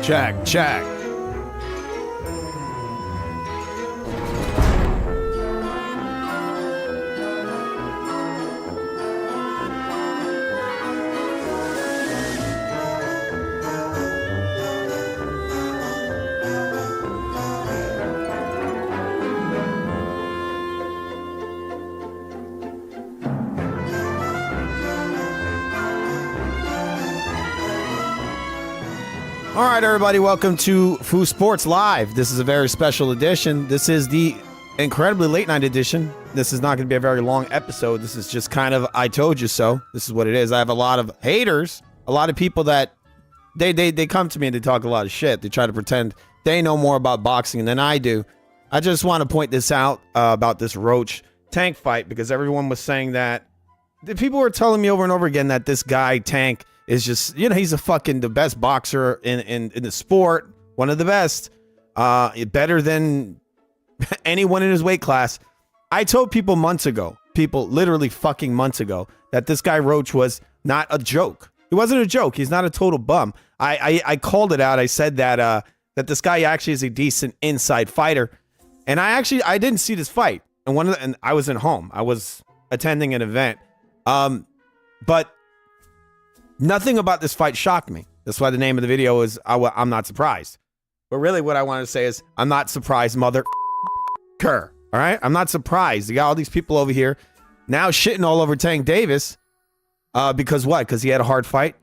Check, check. All right, everybody, welcome to Foo Sports Live. This is a very special edition. This is the incredibly late night edition. This is not going to be a very long episode. This is just kind of, I told you so. This is what it is. I have a lot of haters, a lot of people that they come to me and they talk a lot of shit. They try to pretend they know more about boxing than I do. I just want to point this out about this Roach Tank fight, because everyone was saying that the people were telling me over and over again that this guy Tank is just, you know, he's the best boxer in the sport, one of the best, better than anyone in his weight class. I told people months ago, literally fucking months ago, that this guy Roach was not a joke. He wasn't a joke. He's not a total bum. I called it out. I said that that this guy actually is a decent inside fighter, and I didn't see this fight, and I was at home. I was attending an event, but nothing about this fight shocked me. That's why the name of the video is I'm not surprised. But really what I want to say is I'm not surprised, mother cur. All right? I'm not surprised. You got all these people over here now shitting all over Tank Davis. Because what? Because he had a hard fight?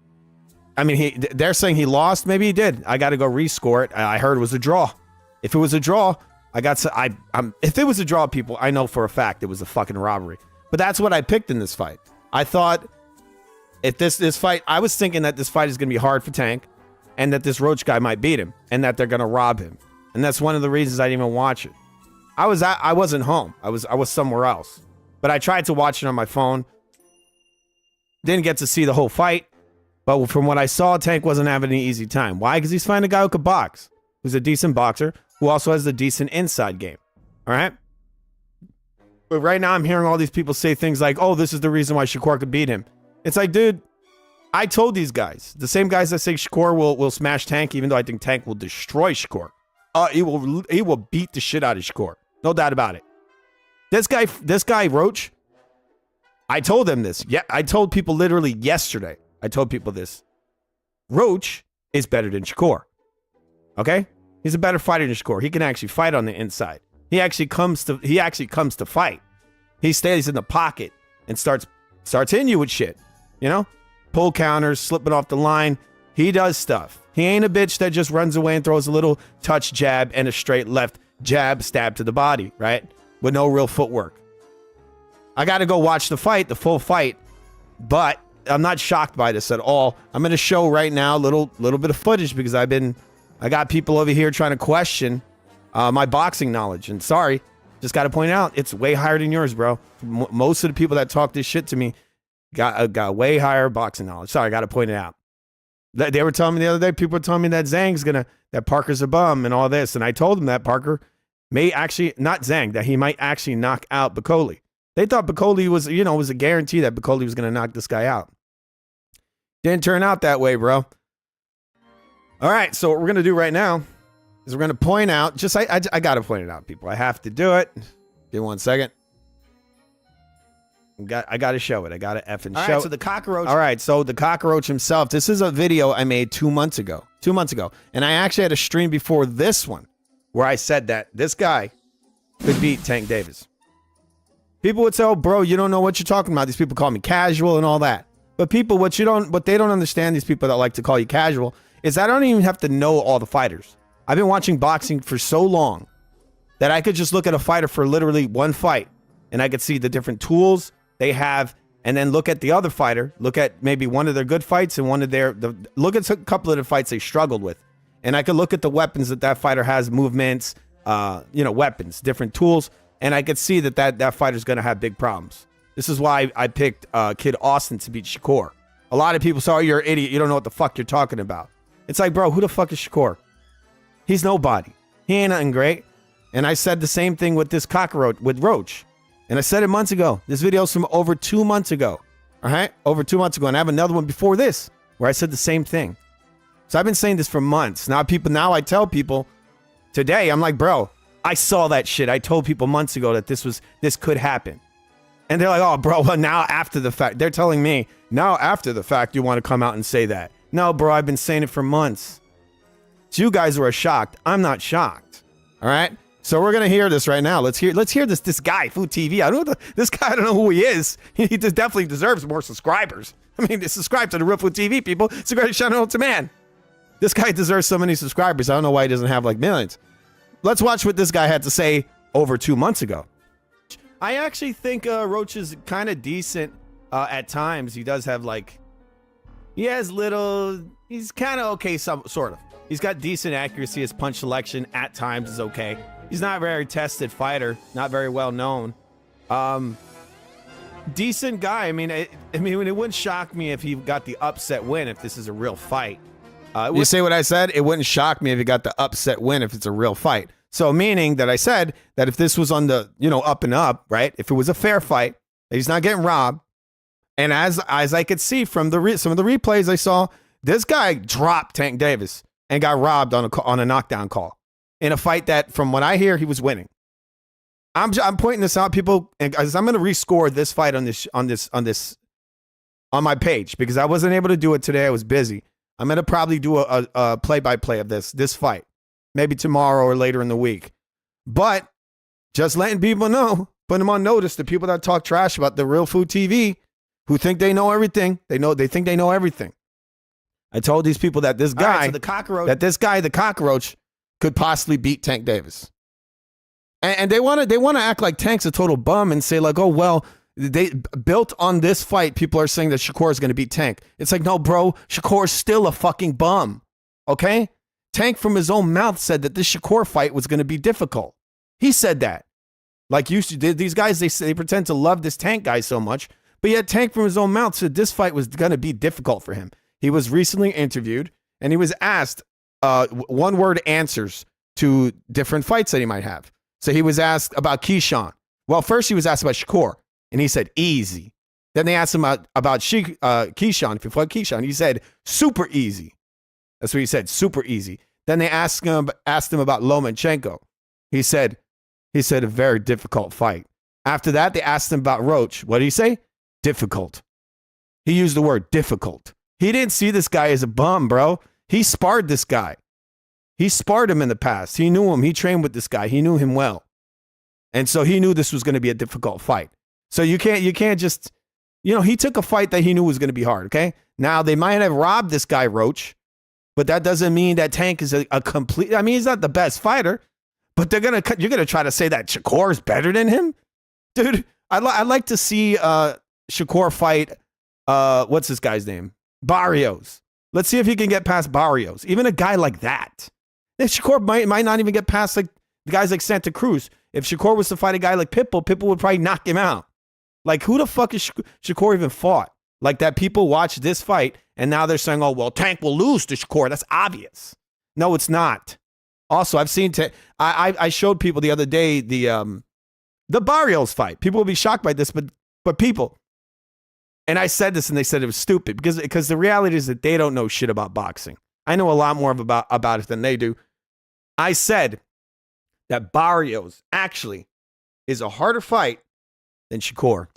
I mean, they're saying he lost. Maybe he did. I got to go rescore it. I heard it was a draw. If it was a draw, if it was a draw, people, I know for a fact it was a fucking robbery. But that's what I picked in this fight. I thought if this fight, I was thinking that this fight is going to be hard for Tank, and that this Roach guy might beat him, and that they're going to rob him. And that's one of the reasons I didn't even watch it. I wasn't home. I was somewhere else. But I tried to watch it on my phone. Didn't get to see the whole fight. But from what I saw, Tank wasn't having an easy time. Why? Because he's fighting a guy who could box, who's a decent boxer, who also has a decent inside game. All right? But right now I'm hearing all these people say things like, oh, this is the reason why Shakur could beat him. It's like, dude, I told these guys, the same guys that say Shakur will smash Tank, even though I think Tank will destroy Shakur. He will beat the shit out of Shakur. No doubt about it. This guy Roach, I told them this. Yeah, I told people literally yesterday. I told people this. Roach is better than Shakur. Okay? He's a better fighter than Shakur. He can actually fight on the inside. He actually comes to fight. He stays in the pocket and starts hitting you with shit. You know? Pull counters, slipping off the line. He does stuff. He ain't a bitch that just runs away and throws a little touch jab and a straight left jab stab to the body, right? With no real footwork. I got to go watch the fight, the full fight, but I'm not shocked by this at all. I'm going to show right now a little bit of footage because I got people over here trying to question my boxing knowledge. And sorry, just got to point out, it's way higher than yours, bro. Most of the people that talk this shit to me got way higher boxing knowledge. Sorry, I got to point it out. They were telling me the other day, people were telling me that Parker's a bum and all this. And I told them that Parker may actually, not Zhang, that he might actually knock out Bakoli. They thought Bakoli was a guarantee that Bakoli was going to knock this guy out. Didn't turn out that way, bro. All right, so what we're going to do right now is we're going to point out, I got to point it out, people. I have to do it. Give me 1 second. I got to show it. I got to effing show it. All right, so the cockroach. All right, so the cockroach himself. This is a video I made 2 months ago. 2 months ago. And I actually had a stream before this one where I said that this guy could beat Tank Davis. People would say, oh, bro, you don't know what you're talking about. These people call me casual and all that. But people, what they don't understand, these people that like to call you casual, is I don't even have to know all the fighters. I've been watching boxing for so long that I could just look at a fighter for literally one fight and I could see the different tools they have, and then look at the other fighter, look at maybe one of their good fights and look at a couple of the fights they struggled with. And I could look at the weapons that fighter has, movements, weapons, different tools, and I could see that fighter's going to have big problems. This is why I picked Kid Austin to beat Shakur. A lot of people say, oh, you're an idiot. You don't know what the fuck you're talking about. It's like, bro, who the fuck is Shakur? He's nobody. He ain't nothing great. And I said the same thing with this cockroach, with Roach. And I said it months ago. This video's from over 2 months ago. All right? Over 2 months ago. And I have another one before this where I said the same thing. So I've been saying this for months. Now I tell people today, I'm like, bro, I saw that shit. I told people months ago that this could happen. And they're like, oh, bro, well, now after the fact. They're telling me, now after the fact, you want to come out and say that. No, bro, I've been saying it for months. So you guys were shocked. I'm not shocked. All right? So we're going to hear this right now. Let's hear this guy, Food TV. I don't know this guy. I don't know who he is. He definitely deserves more subscribers. I mean, subscribe to the Real Food TV, people. It's the greatest channel to man. This guy deserves so many subscribers. I don't know why he doesn't have like millions. Let's watch what this guy had to say over 2 months ago. I actually think Roach is kind of decent at times. He does have he's kind of okay, sort of. He's got decent accuracy. His punch selection at times is okay. He's not a very tested fighter, not very well known. Decent guy. I mean, it wouldn't shock me if he got the upset win if this is a real fight. You say what I said? It wouldn't shock me if he got the upset win if it's a real fight. So meaning that I said that if this was on the, up and up, right? If it was a fair fight, he's not getting robbed. And as I could see from some of the replays I saw, this guy dropped Tank Davis and got robbed on a knockdown call in a fight that, from what I hear, he was winning. I'm pointing this out, people, and I'm going to rescore this fight on my page because I wasn't able to do it today. I was busy. I'm going to probably do a play-by-play of this fight, maybe tomorrow or later in the week. But just letting people know, putting them on notice, the people that talk trash about the Real Food TV, who think they know everything, they think they know everything. I told these people that this guy, the cockroach, could possibly beat Tank Davis. And they want to act like Tank's a total bum and say like, oh, well, they built on this fight. People are saying that Shakur is going to beat Tank. It's like, no, bro, Shakur's still a fucking bum. Okay. Tank from his own mouth said that this Shakur fight was going to be difficult. He said that. Like these guys, they pretend to love this Tank guy so much, but yet Tank from his own mouth said this fight was going to be difficult for him. He was recently interviewed and he was asked one-word answers to different fights that he might have. So he was asked about Keyshawn. Well, first he was asked about Shakur, and he said, easy. Then they asked him about Keyshawn, if you fought Keyshawn. He said, super easy. That's what he said, super easy. Then they asked him about Lomachenko. He said a very difficult fight. After that, they asked him about Roach. What did he say? Difficult. He used the word difficult. He didn't see this guy as a bum, bro. He sparred this guy. He sparred him in the past. He knew him. He trained with this guy. He knew him well. And so he knew this was going to be a difficult fight. So you can't just, he took a fight that he knew was going to be hard, okay? Now, they might have robbed this guy, Roach, but that doesn't mean that Tank is a complete, he's not the best fighter, but you're going to try to say that Shakur is better than him? Dude, I'd like to see Shakur fight, what's this guy's name? Barrios. Let's see if he can get past Barrios. Even a guy like that. If Shakur might not even get past like the guys like Santa Cruz. If Shakur was to fight a guy like Pitbull would probably knock him out. Like, who the fuck is Shakur even fought? Like that people watched this fight and now they're saying, oh, well, Tank will lose to Shakur. That's obvious. No, it's not. Also, I've seen, I showed people the other day the Barrios fight. People will be shocked by this, but people, and I said this and they said it was stupid because the reality is that they don't know shit about boxing. I know a lot more about it than they do. I said that Barrios actually is a harder fight than Shakur.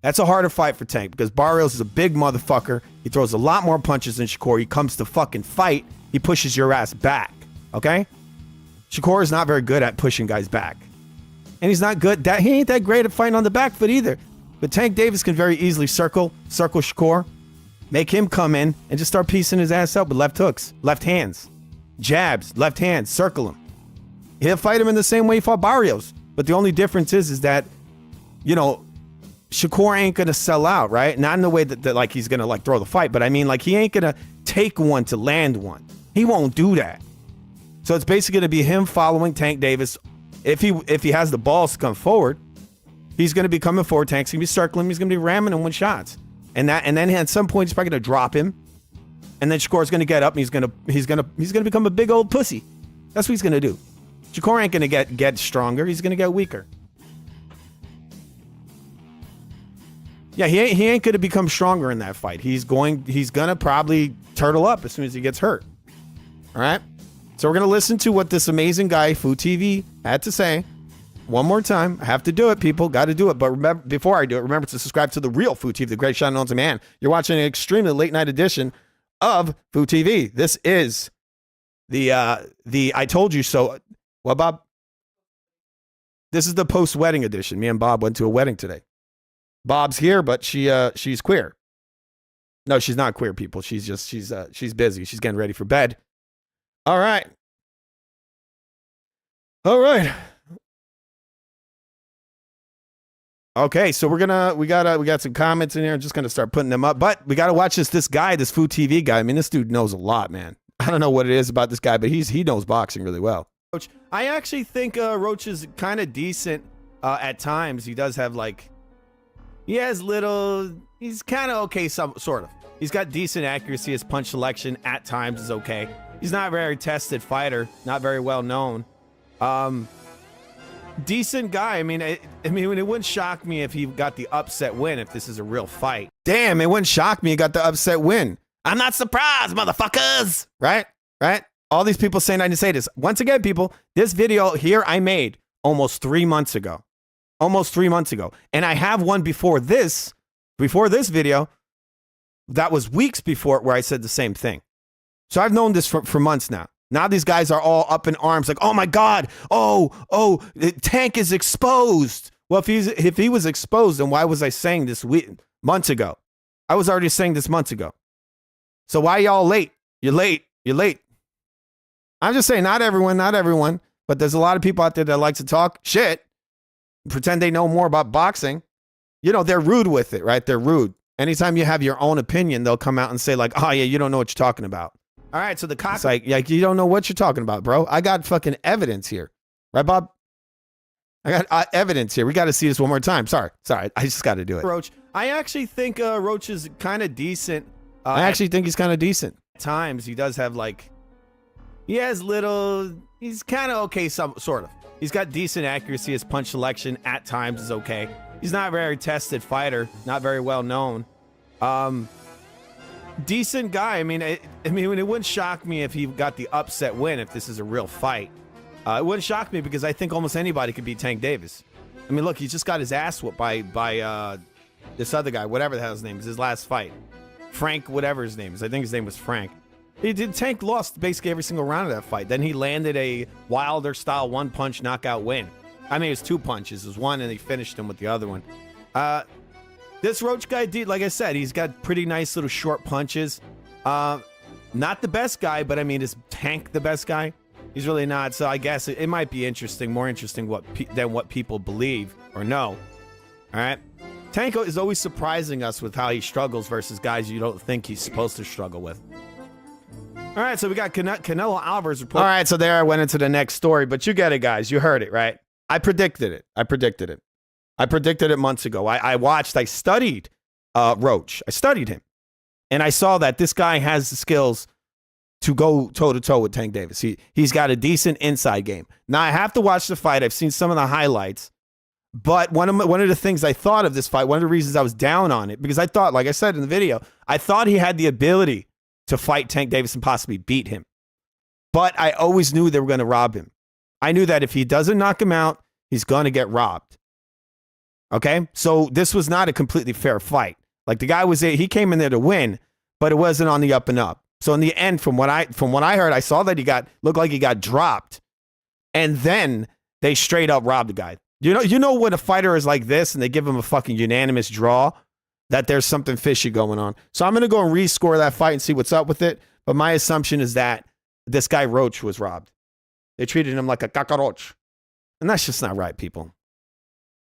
That's a harder fight for Tank because Barrios is a big motherfucker. He throws a lot more punches than Shakur. He comes to fucking fight. He pushes your ass back. Okay? Shakur is not very good at pushing guys back. And he's not good. He ain't that great at fighting on the back foot either. But Tank Davis can very easily circle Shakur, make him come in and just start piecing his ass up with left hooks, left hands, jabs, left hands, circle him. He'll fight him in the same way he fought Barrios. But the only difference is that, Shakur ain't going to sell out, right? Not in the way that like he's going to like throw the fight, but I mean like he ain't going to take one to land one. He won't do that. So it's basically going to be him following Tank Davis. If he has the balls to come forward, he's going to be coming forward. Tank's going to be circling him. He's going to be ramming him with shots. And then at some point he's probably going to drop him. And then Shakur's going to get up and he's going to become a big old pussy. That's what he's going to do. Shakur ain't going to get stronger. He's going to get weaker. Yeah, he ain't going to become stronger in that fight. He's going to probably turtle up as soon as he gets hurt. All right. So we're going to listen to what this amazing guy, Food TV, had to say. One more time. I have to do it, people. Got to do it. But remember, before I do it, remember to subscribe to the real Food TV, the great show known to man. You're watching an extremely late night edition of Food TV. This is the I told you so. What, Bob? This is the post-wedding edition. Me and Bob went to a wedding today. Bob's here, but she's queer. No, she's not queer, people. She's busy. She's getting ready for bed. All right. Okay, so we got some comments in here. I'm just gonna start putting them up, but we gotta watch this guy, this Food TV guy. I mean, this dude knows a lot, man. I don't know what it is about this guy, but he knows boxing really well. Roach, I actually think Roach is kind of decent at times. He does have he's kind of okay, sort of. He's got decent accuracy. His punch selection at times is okay. He's not a very tested fighter, not very well known. Decent guy. I mean, it wouldn't shock me if he got the upset win if this is a real fight. Damn, it wouldn't shock me he got the upset win. I'm not surprised, motherfuckers. Right? All these people saying I didn't say this. Once again, people, this video here I made almost 3 months ago. And I have one before this video that was weeks before where I said the same thing. So I've known this for months now. Now these guys are all up in arms like, oh my God, Tank is exposed. Well, if he was exposed, then why was I saying this months ago? I was already saying this months ago. So why y'all late? You're late. I'm just saying, not everyone, but there's a lot of people out there that like to talk shit, pretend they know more about boxing. You know, they're rude with it, right? They're rude. Anytime you have your own opinion, they'll come out and say like, oh yeah, you don't know what you're talking about. All right, so the cock, like you don't know what you're talking about, bro. I got fucking evidence here, right, Bob? I got evidence here. We got to see this one more time. Sorry, I just got to do it. Roach, I actually think Roach is kind of decent. I actually think he's kind of decent. At times he does have he's kind of okay, sort of. He's got decent accuracy. His punch selection at times is okay. He's not a very tested fighter, not very well known. Decent guy. I mean, it wouldn't shock me if he got the upset win if this is a real fight. It wouldn't shock me because I think almost anybody could beat Tank Davis. I mean, look, he just got his ass whooped by this other guy, whatever the hell his name is, his last fight. Frank, whatever his name is. I think his name was Frank. Tank lost basically every single round of that fight. Then he landed a Wilder-style one-punch knockout win. I mean, it was 2 punches. It was one, and he finished him with the other one. This Roach guy, like I said, he's got pretty nice little short punches. Not the best guy, but I mean, is Tank the best guy? He's really not. So I guess it might be interesting, more interesting than what people believe or know. All right. Tank is always surprising us with how he struggles versus guys you don't think he's supposed to struggle with. All right, so we got Canelo Alvarez report. All right, so there I went into the next story, but you get it, guys. You heard it, right? I predicted it. I predicted it months ago. I studied Roach. I studied him. And I saw that this guy has the skills to go toe-to-toe with Tank Davis. He's got a decent inside game. Now, I have to watch the fight. I've seen some of the highlights. But one of the things I thought of this fight, one of the reasons I was down on it, because I thought, like I said in the video, I thought he had the ability to fight Tank Davis and possibly beat him. But I always knew they were going to rob him. I knew that if he doesn't knock him out, he's going to get robbed. Okay? So this was not a completely fair fight. Like the guy he came in there to win, but it wasn't on the up and up. So in the end, from what I heard, I saw that looked like he got dropped. And then they straight up robbed the guy. You know when a fighter is like this and they give him a fucking unanimous draw, that there's something fishy going on. So I'm going to go and rescore that fight and see what's up with it. But my assumption is that this guy Roach was robbed. They treated him like a cockroach. And that's just not right, people.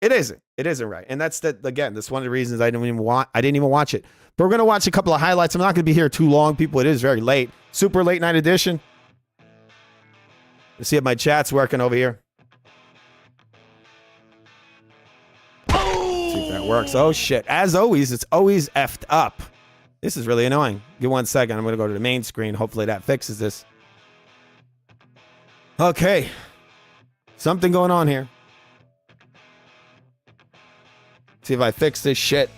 It isn't. It isn't right. And that's one of the reasons I didn't even watch it. But we're going to watch a couple of highlights. I'm not going to be here too long, people. It is very late. Super late night edition. Let's see if my chat's working over here. See if that works. Oh, shit. As always, it's always effed up. This is really annoying. Give 1 second. I'm going to go to the main screen. Hopefully that fixes this. Okay. Something going on here. See if I fix this shit.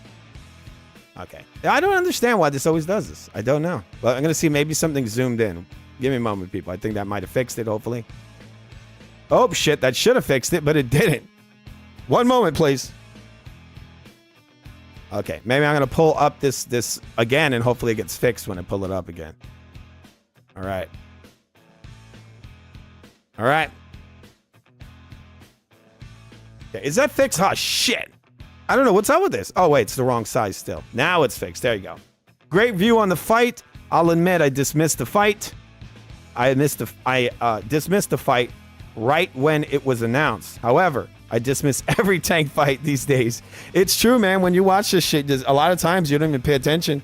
Okay. I don't understand why this always does this. I don't know. But I'm going to see maybe something zoomed in. Give me a moment, people. I think that might have fixed it, hopefully. Oh, shit. That should have fixed it, but it didn't. One moment, please. Okay. Maybe I'm going to pull up this again, and hopefully it gets fixed when I pull it up again. All right. All right. Okay. Is that fixed? Oh, shit. I don't know. What's up with this? Oh, wait. It's the wrong size still. Now it's fixed. There you go. Great view on the fight. I'll admit I dismissed the fight. I dismissed the fight right when it was announced. However, I dismiss every Tank fight these days. It's true, man. When you watch this shit, a lot of times you don't even pay attention.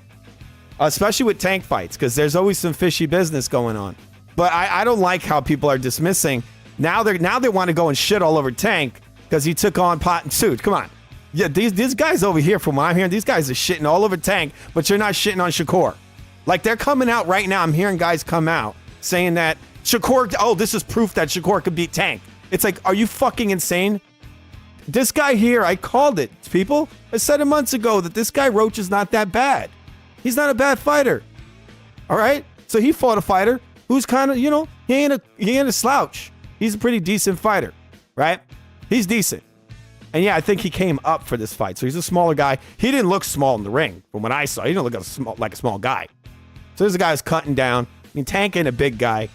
Especially with Tank fights, because there's always some fishy business going on. But I don't like how people are dismissing. Now they want to go and shit all over Tank because he took on Pot and Suit. Come on. Yeah, these guys over here, from what I'm hearing, these guys are shitting all over Tank, but you're not shitting on Shakur. Like, they're coming out right now. I'm hearing guys come out saying that Shakur, oh, this is proof that Shakur could beat Tank. It's like, are you fucking insane? This guy here, I called it, people. I said it months ago that this guy Roach is not that bad. He's not a bad fighter. All right? So he fought a fighter who's kind of, he ain't a slouch. He's a pretty decent fighter, right? He's decent. And yeah, I think he came up for this fight. So he's a smaller guy. He didn't look small in the ring from what I saw. He didn't look like a small guy. So this guy is cutting down. I mean, Tank ain't a big guy.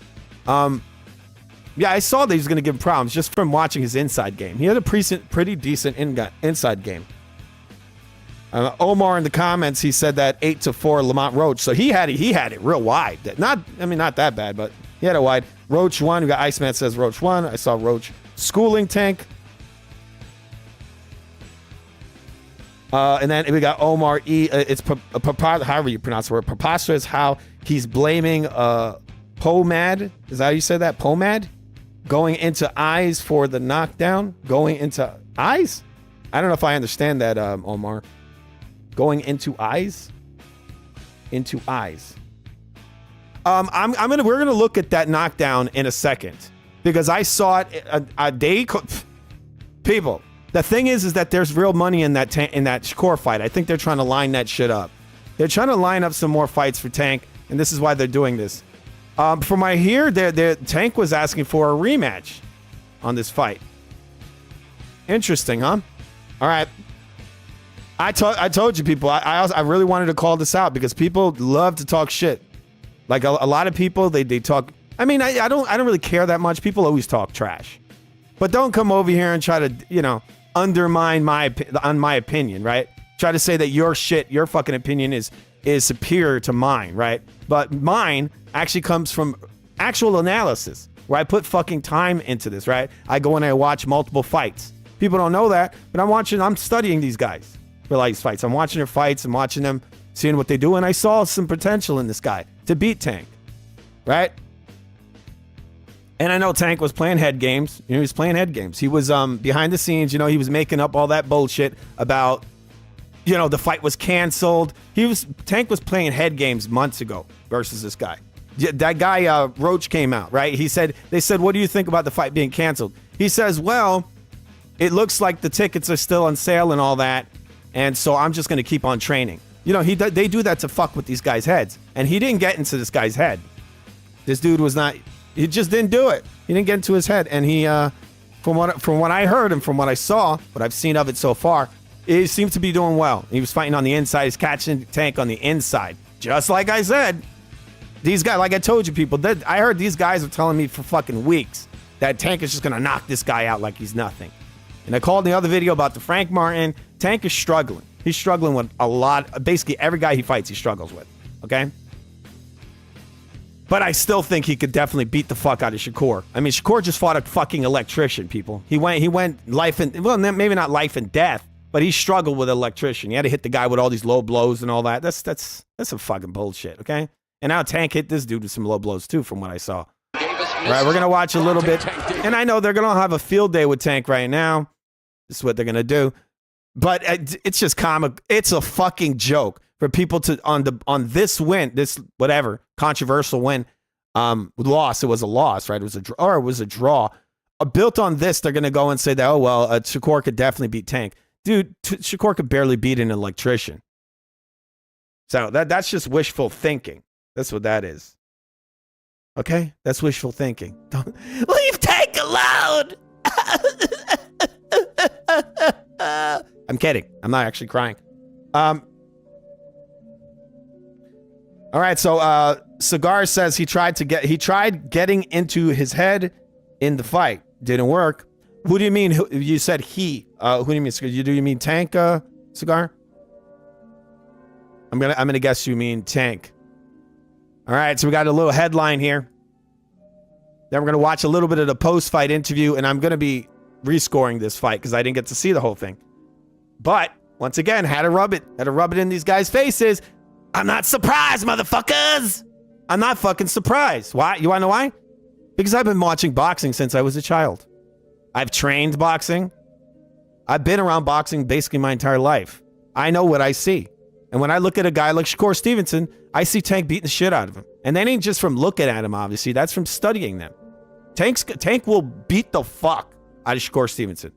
Yeah, I saw that he was going to give him problems just from watching his inside game. He had a pretty decent inside game. Omar in the comments, he said that 8-4 Lamont Roach. So he had it real wide. Not that bad, but he had it wide. Roach won. We got Iceman says Roach won. I saw Roach schooling Tank. And then we got Omar E. It's however you pronounce the word. Preposterous how he's blaming Pomad. Is that how you said that? Pomad? Going into eyes for the knockdown? Going into eyes? I don't know if I understand that, Omar. Going into eyes? Into eyes. We're gonna look at that knockdown in a second because I saw it a day. People. The thing is that there's real money in that Shakur fight. I think they're trying to line that shit up. They're trying to line up some more fights for Tank, and this is why they're doing this. From what I hear, Tank was asking for a rematch on this fight. Interesting, huh? All right. I told you, people. I really wanted to call this out because people love to talk shit. Like a lot of people, they talk. I mean, I don't really care that much. People always talk trash, but don't come over here and try to undermine my opinion, right? Try to say that your fucking opinion is superior to mine, right? But mine actually comes from actual analysis, where I put fucking time into this, right? I go and I watch multiple fights. People don't know that, but I'm studying these guys for these fights. I'm watching their fights. I'm watching them, seeing what they do, and I saw some potential in this guy to beat Tank, right? And I know Tank was playing head games. He was playing head games. He was behind the scenes. He was making up all that bullshit about, the fight was canceled. Tank was playing head games months ago versus this guy. That guy Roach came out, right? They said, what do you think about the fight being canceled? He says, well, it looks like the tickets are still on sale and all that, and so I'm just going to keep on training. They do that to fuck with these guys' heads, and he didn't get into this guy's head. This dude was not. He just didn't do it. He didn't get into his head. And he, from what I heard and from what I saw, what I've seen of it so far, he seems to be doing well. He was fighting on the inside. He's catching Tank on the inside. Just like I said, these guys, like I told you people, I heard these guys are telling me for fucking weeks that Tank is just going to knock this guy out like he's nothing. And I called in the other video about the Frank Martin. Tank is struggling. He's struggling with a lot. Basically, every guy he fights, he struggles with. Okay? But I still think he could definitely beat the fuck out of Shakur. I mean, Shakur just fought a fucking electrician, people. He went life and, well, maybe not life and death, but he struggled with an electrician. He had to hit the guy with all these low blows and all that. That's some fucking bullshit, okay? And now Tank hit this dude with some low blows too, from what I saw. All right, we're going to watch a little bit. And I know they're going to have a field day with Tank right now. This is what they're going to do. But it's just comic. It's a fucking joke for people to on this win, this whatever controversial win, loss. It was a loss, right? It was a draw. Built on this, they're gonna go and say that Shakur could definitely beat Tank, dude. Shakur could barely beat an electrician. So that's just wishful thinking. That's what that is. Okay? That's wishful thinking. Don't leave Tank alone! I'm kidding. I'm not actually crying. All right, so Cigar says he tried getting into his head in the fight. Didn't work. Who do you mean? You said he. Who do you mean? Do you mean Tank, Cigar? I'm gonna guess you mean Tank. All right, so we got a little headline here. Then we're gonna watch a little bit of the post-fight interview, and I'm gonna be rescoring this fight because I didn't get to see the whole thing. But once again, had to rub it in these guys' faces. I'm not surprised, motherfuckers. I'm not fucking surprised. Why? You wanna know why? Because I've been watching boxing since I was a child. I've trained boxing. I've been around boxing basically my entire life. I know what I see. And when I look at a guy like Shakur Stevenson, I see Tank beating the shit out of him. And that ain't just from looking at him, obviously. That's from studying them. Tank will beat the fuck out of Shakur Stevenson.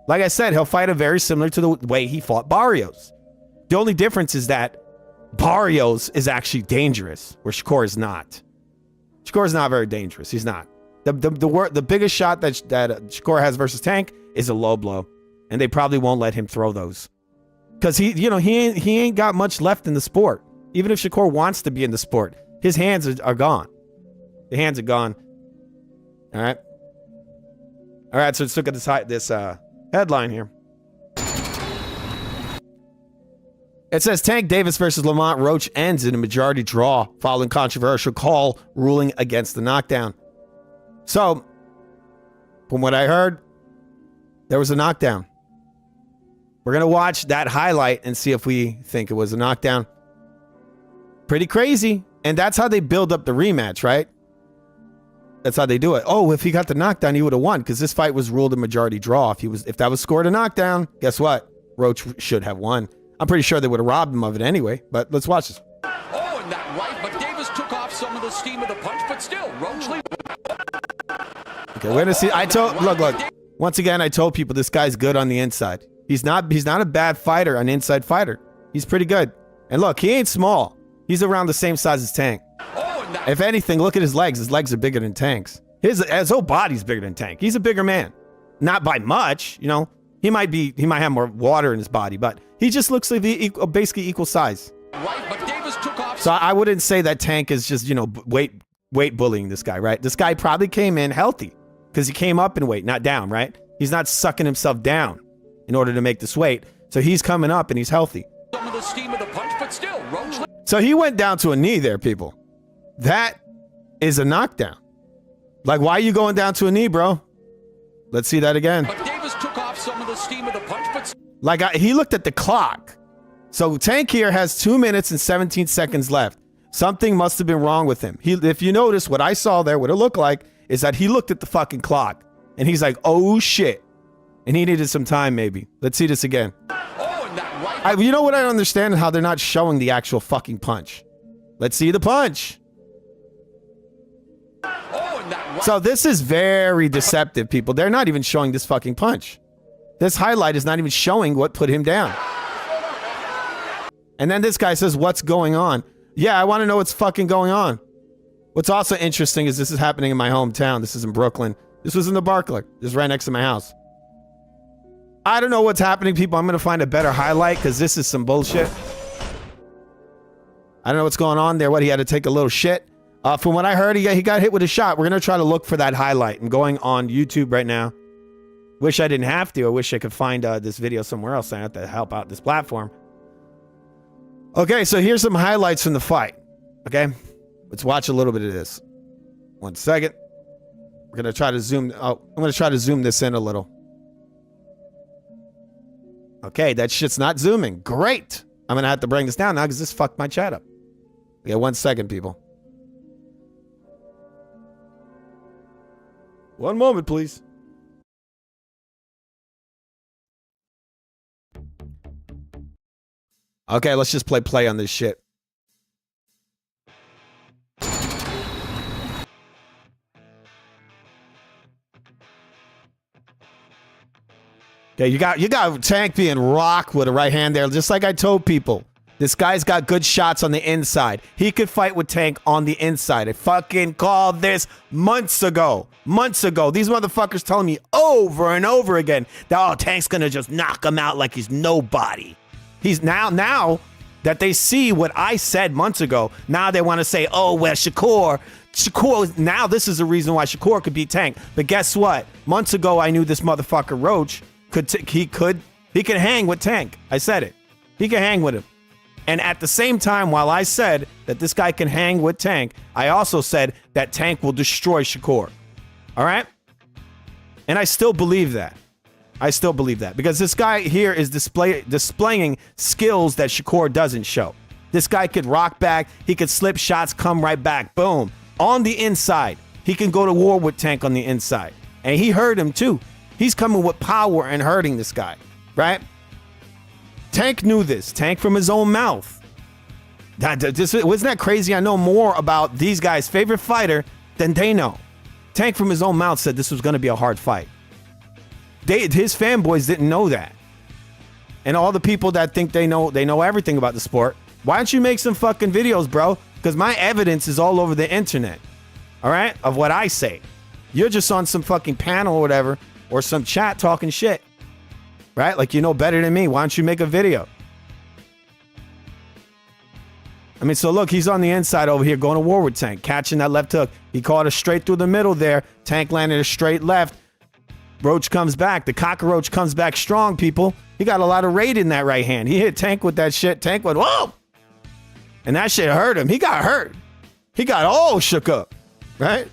Like I said, he'll fight him very similar to the way he fought Barrios. The only difference is that Barrios is actually dangerous, where Shakur is not. Shakur is not very dangerous. He's not. The biggest shot that Shakur has versus Tank is a low blow. And they probably won't let him throw those. Because he ain't got much left in the sport. Even if Shakur wants to be in the sport, his hands are gone. The hands are gone. All right. All right. So let's look at this headline here. It says Tank Davis versus Lamont Roach ends in a majority draw following controversial call ruling against the knockdown. So, from what I heard, there was a knockdown. We're going to watch that highlight and see if we think it was a knockdown. Pretty crazy. And that's how they build up the rematch, right? That's how they do it. Oh, if he got the knockdown, he would have won because this fight was ruled a majority draw. If that was scored a knockdown, guess what? Roach should have won. I'm pretty sure they would have robbed him of it anyway, but let's watch this. Oh, and that right, but Davis took off some of the steam of the punch, but still, Roach. Okay, we're going to see. Look. Once again, I told people this guy's good on the inside. He's not a bad fighter, an inside fighter. He's pretty good. And look, he ain't small. He's around the same size as Tank. If anything, look at his legs. His legs are bigger than Tank's. His whole body's bigger than Tank. He's a bigger man. Not by much, you know. He might have more water in his body, but he just looks like basically equal size. Right, but Davis took off. So I wouldn't say that Tank is just, weight bullying this guy, right? This guy probably came in healthy because he came up in weight, not down, right? He's not sucking himself down in order to make this weight. So he's coming up and he's healthy. Some of the steam of the punch, but still, Roach. So he went down to a knee there, people. That is a knockdown. Like, why are you going down to a knee, bro? Let's see that again. But Davis took off some of the steam of the punch, but like he looked at the clock. So Tank here has 2 minutes and 17 seconds left. Something must have been wrong with him. If you notice, what I saw there, what it looked like, is that he looked at the fucking clock. And he's like, oh, shit. And he needed some time, maybe. Let's see this again. Oh, and that right. You know what I don't understand? How they're not showing the actual fucking punch. Let's see the punch. Oh, and that right. So this is very deceptive, people. They're not even showing this fucking punch. This highlight is not even showing what put him down. And then this guy says, what's going on? Yeah, I want to know what's fucking going on. What's also interesting is this is happening in my hometown. This is in Brooklyn. This was in the Barclay. This is right next to my house. I don't know what's happening, people. I'm going to find a better highlight because this is some bullshit. I don't know what's going on there. What, he had to take a little shit? From what I heard, he got hit with a shot. We're going to try to look for that highlight. I'm going on YouTube right now. Wish I didn't have to. I wish I could find this video somewhere else. I have to help out this platform. Okay, so here's some highlights from the fight. Okay, let's watch a little bit of this. 1 second. We're going to try to zoom. Oh, I'm going to try to zoom this in a little. Okay, that shit's not zooming. Great. I'm going to have to bring this down now because this fucked my chat up. Okay, 1 second, people. 1 moment, please. Okay, let's just play on this shit. Okay, you got Tank being rocked with a right hand there, just like I told people. This guy's got good shots on the inside. He could fight with Tank on the inside. I fucking called this months ago. Months ago. These motherfuckers telling me over and over again that, oh, Tank's going to just knock him out like he's nobody. He's now that they see what I said months ago, now they want to say, oh, well, Shakur, now this is the reason why Shakur could beat Tank. But guess what? Months ago, I knew this motherfucker Roach he can hang with Tank. I said it. He can hang with him. And at the same time, while I said that this guy can hang with Tank, I also said that Tank will destroy Shakur. All right? And I still believe that. I still believe that because this guy here is displaying skills that Shakur doesn't show. This guy could rock back. He could slip shots, come right back. Boom. On the inside. He can go to war with Tank on the inside. And he hurt him too. He's coming with power and hurting this guy. Right? Tank knew this. Tank from his own mouth. Wasn't that crazy? I know more about these guys' favorite fighter than they know. Tank from his own mouth said this was going to be a hard fight. His fanboys didn't know that. And all the people that think they know everything about the sport, why don't you make some fucking videos, bro? Because my evidence is all over the internet. All right? Of what I say. You're just on some fucking panel or whatever, or some chat talking shit. Right? Like you know better than me. Why don't you make a video? I mean, so look, he's on the inside over here going to war with Tank, catching that left hook. He caught it straight through the middle there. Tank landed a straight left. Roach comes back. The cockroach comes back strong, people. He got a lot of weight in that right hand. He hit Tank with that shit. Tank went, whoa! And that shit hurt him. He got hurt. He got all shook up. Right?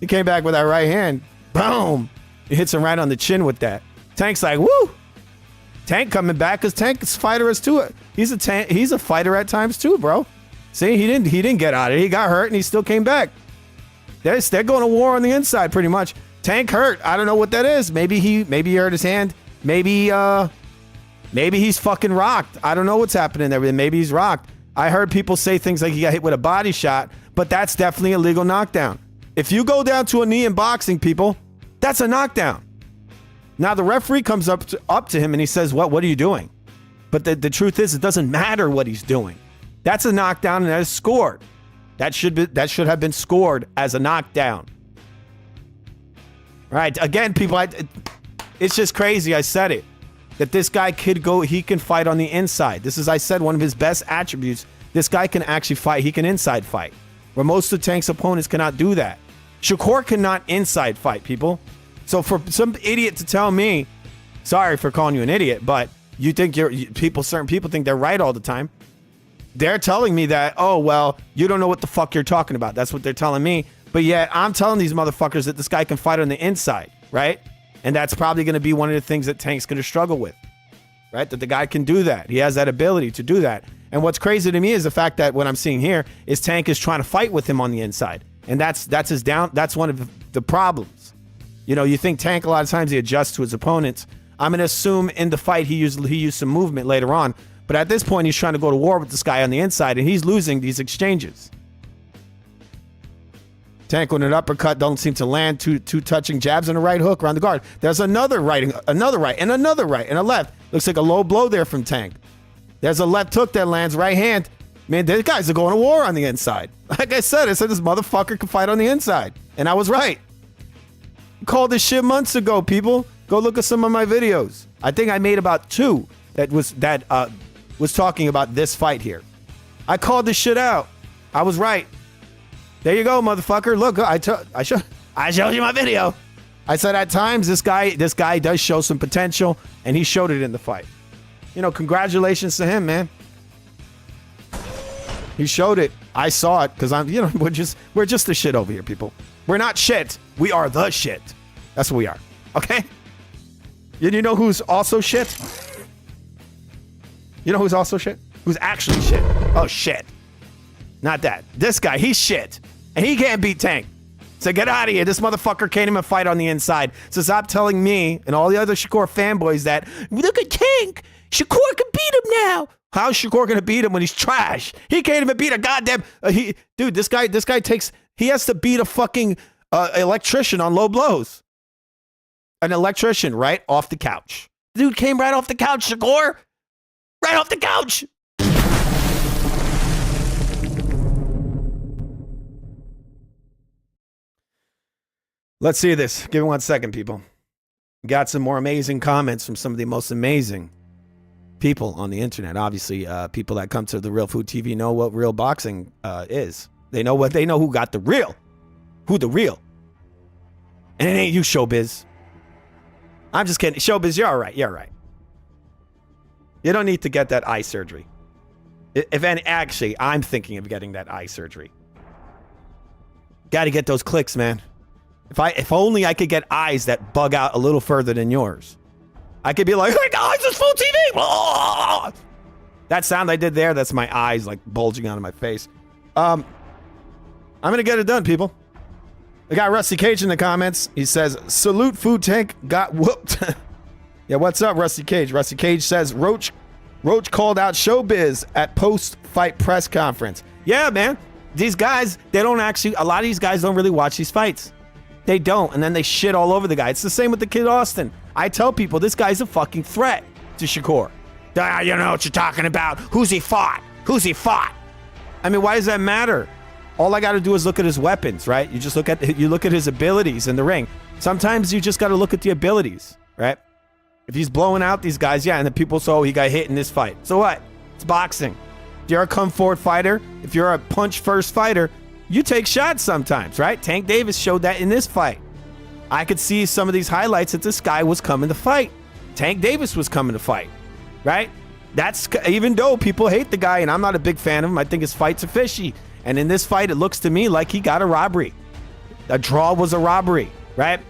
He came back with that right hand. Boom! He hits him right on the chin with that. Tank's like, woo! Tank coming back because Tank is fighter as too. He's a fighter at times too, bro. See, he didn't get out of it. He got hurt and he still came back. They're going to war on the inside pretty much. Tank hurt. I don't know what that is. Maybe he hurt his hand. Maybe he's fucking rocked. I don't know what's happening there. Maybe he's rocked. I heard people say things like he got hit with a body shot, but that's definitely a legal knockdown. If you go down to a knee in boxing, people, that's a knockdown. Now the referee comes up to him and he says, what are you doing? But the truth is, it doesn't matter what he's doing. That's a knockdown and that is scored. That should have been scored as a knockdown. Right? Again, people, it's just crazy. I said it. That this guy he can fight on the inside. This is, I said, one of his best attributes. This guy can actually fight. He can inside fight. Where most of Tank's opponents cannot do that. Shakur cannot inside fight, people. So for some idiot to tell me, sorry for calling you an idiot, but you think certain people think they're right all the time. They're telling me that, oh, well, you don't know what the fuck you're talking about. That's what they're telling me. But yet I'm telling these motherfuckers that this guy can fight on the inside, right? And that's probably going to be one of the things that Tank's going to struggle with, right? That the guy can do that. He has that ability to do that. And what's crazy to me is the fact that what I'm seeing here is Tank is trying to fight with him on the inside. And that's one of the problems. You know, you think Tank a lot of times he adjusts to his opponents. I'm going to assume in the fight he used some movement later on. But at this point, he's trying to go to war with this guy on the inside, and he's losing these exchanges. Tank with an uppercut, don't seem to land. Two touching jabs and a right hook around the guard. There's another right, and a left. Looks like a low blow there from Tank. There's a left hook that lands, right hand. Man, these guys are going to war on the inside. Like I said this motherfucker can fight on the inside. And I was right. I called this shit months ago, people. Go look at some of my videos. I think I made about 2 that was talking about this fight here. I called this shit out. I was right. There you go, motherfucker. Look, I showed you my video. I said at times this guy does show some potential, and he showed it in the fight. You know, congratulations to him, man. He showed it. I saw it because we're just the shit over here, people. We're not shit. We are the shit. That's what we are. Okay? You know who's also shit? You know who's also shit? Who's actually shit? Oh, shit. Not that. This guy, he's shit. And he can't beat Tank. So get out of here. This motherfucker can't even fight on the inside. So stop telling me and all the other Shakur fanboys that, look at Tank. Shakur can beat him now. How's Shakur going to beat him when he's trash? He can't even beat a goddamn... Dude, this guy takes... He has to beat a fucking electrician on low blows. An electrician right off the couch. Dude came right off the couch, Shakur. Right off the couch. Let's see this. Give me 1 second, people. Got some more amazing comments from some of the most amazing people on the internet. Obviously, people that come to the Real Food TV know what real boxing is. They know who got the real. Who the real. And it ain't you, Showbiz. I'm just kidding. Showbiz, you're all right. You're all right. You don't need to get that eye surgery. Actually, I'm thinking of getting that eye surgery. Got to get those clicks, man. If only I could get eyes that bug out a little further than yours. I could be like, hey guys, it's full TV. Oh! That sound I did there, that's my eyes like bulging out of my face. I'm going to get it done, people. We got Rusty Cage in the comments. He says, salute Food Tank got whooped. Yeah, what's up, Rusty Cage? Rusty Cage says, Roach called out Showbiz at post-fight press conference. Yeah, man. These guys, a lot of these guys don't really watch these fights. They don't, and then they shit all over the guy. It's the same with the kid Austin. I tell people, this guy's a fucking threat to Shakur. You know what you're talking about. Who's he fought? I mean, why does that matter? All I got to do is look at his weapons, right? You look at his abilities in the ring. Sometimes you just got to look at the abilities, right? If he's blowing out these guys, yeah, and the people say, oh, he got hit in this fight. So what? It's boxing. If you're a come forward fighter, if you're a punch first fighter, you take shots sometimes, right? Tank Davis showed that in this fight. I could see some of these highlights that this guy was coming to fight. Tank Davis was coming to fight, right? That's even though people hate the guy, and I'm not a big fan of him. I think his fights are fishy. And in this fight, it looks to me like he got a robbery. A draw was a robbery, right?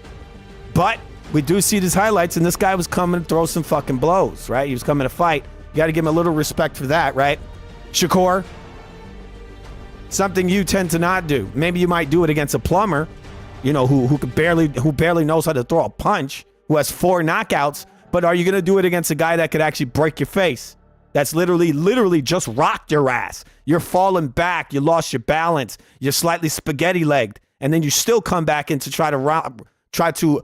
But we do see these highlights, and this guy was coming to throw some fucking blows, right? He was coming to fight. You got to give him a little respect for that, right? Shakur, something you tend to not do. Maybe you might do it against a plumber, you know, who barely knows how to throw a punch, who has 4 knockouts. But are you going to do it against a guy that could actually break your face? That's literally just rocked your ass. You're falling back. You lost your balance. You're slightly spaghetti-legged. And then you still come back in to try to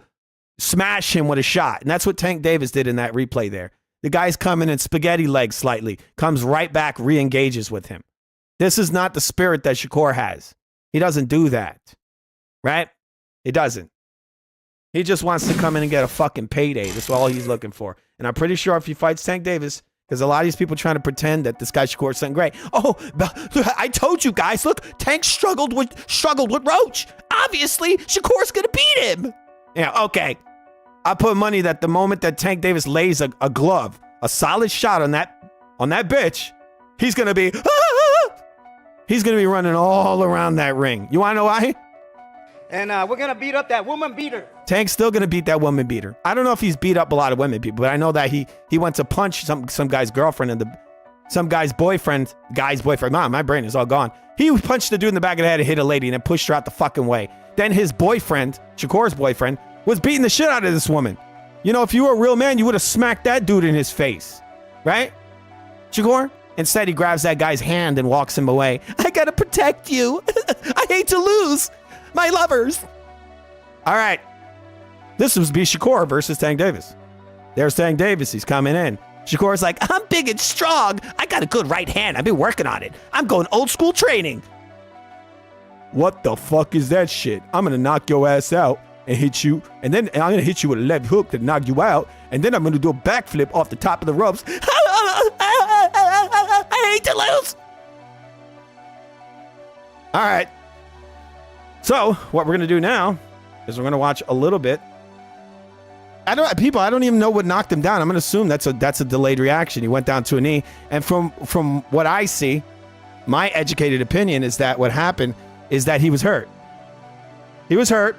smash him with a shot. And that's what Tank Davis did in that replay there. The guy's coming in spaghetti-legged slightly, comes right back, re-engages with him. This is not the spirit that Shakur has. He doesn't do that, right? He doesn't. He just wants to come in and get a fucking payday. That's all he's looking for. And I'm pretty sure if he fights Tank Davis, because a lot of these people trying to pretend that this guy Shakur is something great. Oh, I told you guys, look, Tank struggled with Roach. Obviously, Shakur's going to beat him. Yeah, okay. I put money that the moment that Tank Davis lays a glove, a solid shot on that bitch, he's going to be... He's going to be running all around that ring. You want to know why? And we're going to beat up that woman beater. Tank's still going to beat that woman beater. I don't know if he's beat up a lot of women people, but I know that he went to punch some guy's girlfriend and some guy's boyfriend. My brain is all gone. He punched the dude in the back of the head and hit a lady and then pushed her out the fucking way. Then his boyfriend, Shakur's boyfriend, was beating the shit out of this woman. You know, if you were a real man, you would have smacked that dude in his face. Right? Shakur? Instead, he grabs that guy's hand and walks him away. I gotta protect you. I hate to lose my lovers. All right. This was be Shakur versus Tank Davis. There's Tank Davis. He's coming in. Shakur's like, I'm big and strong. I got a good right hand. I've been working on it. I'm going old school training. What the fuck is that shit? I'm going to knock your ass out and hit you. And then I'm going to hit you with a left hook to knock you out. And then I'm going to do a backflip off the top of the ropes. I hate to lose. All right. So what we're going to do now is we're going to watch a little bit. I don't even know what knocked him down. I'm going to assume that's a delayed reaction. He went down to a knee. And from what I see, my educated opinion is that what happened is that he was hurt. He was hurt.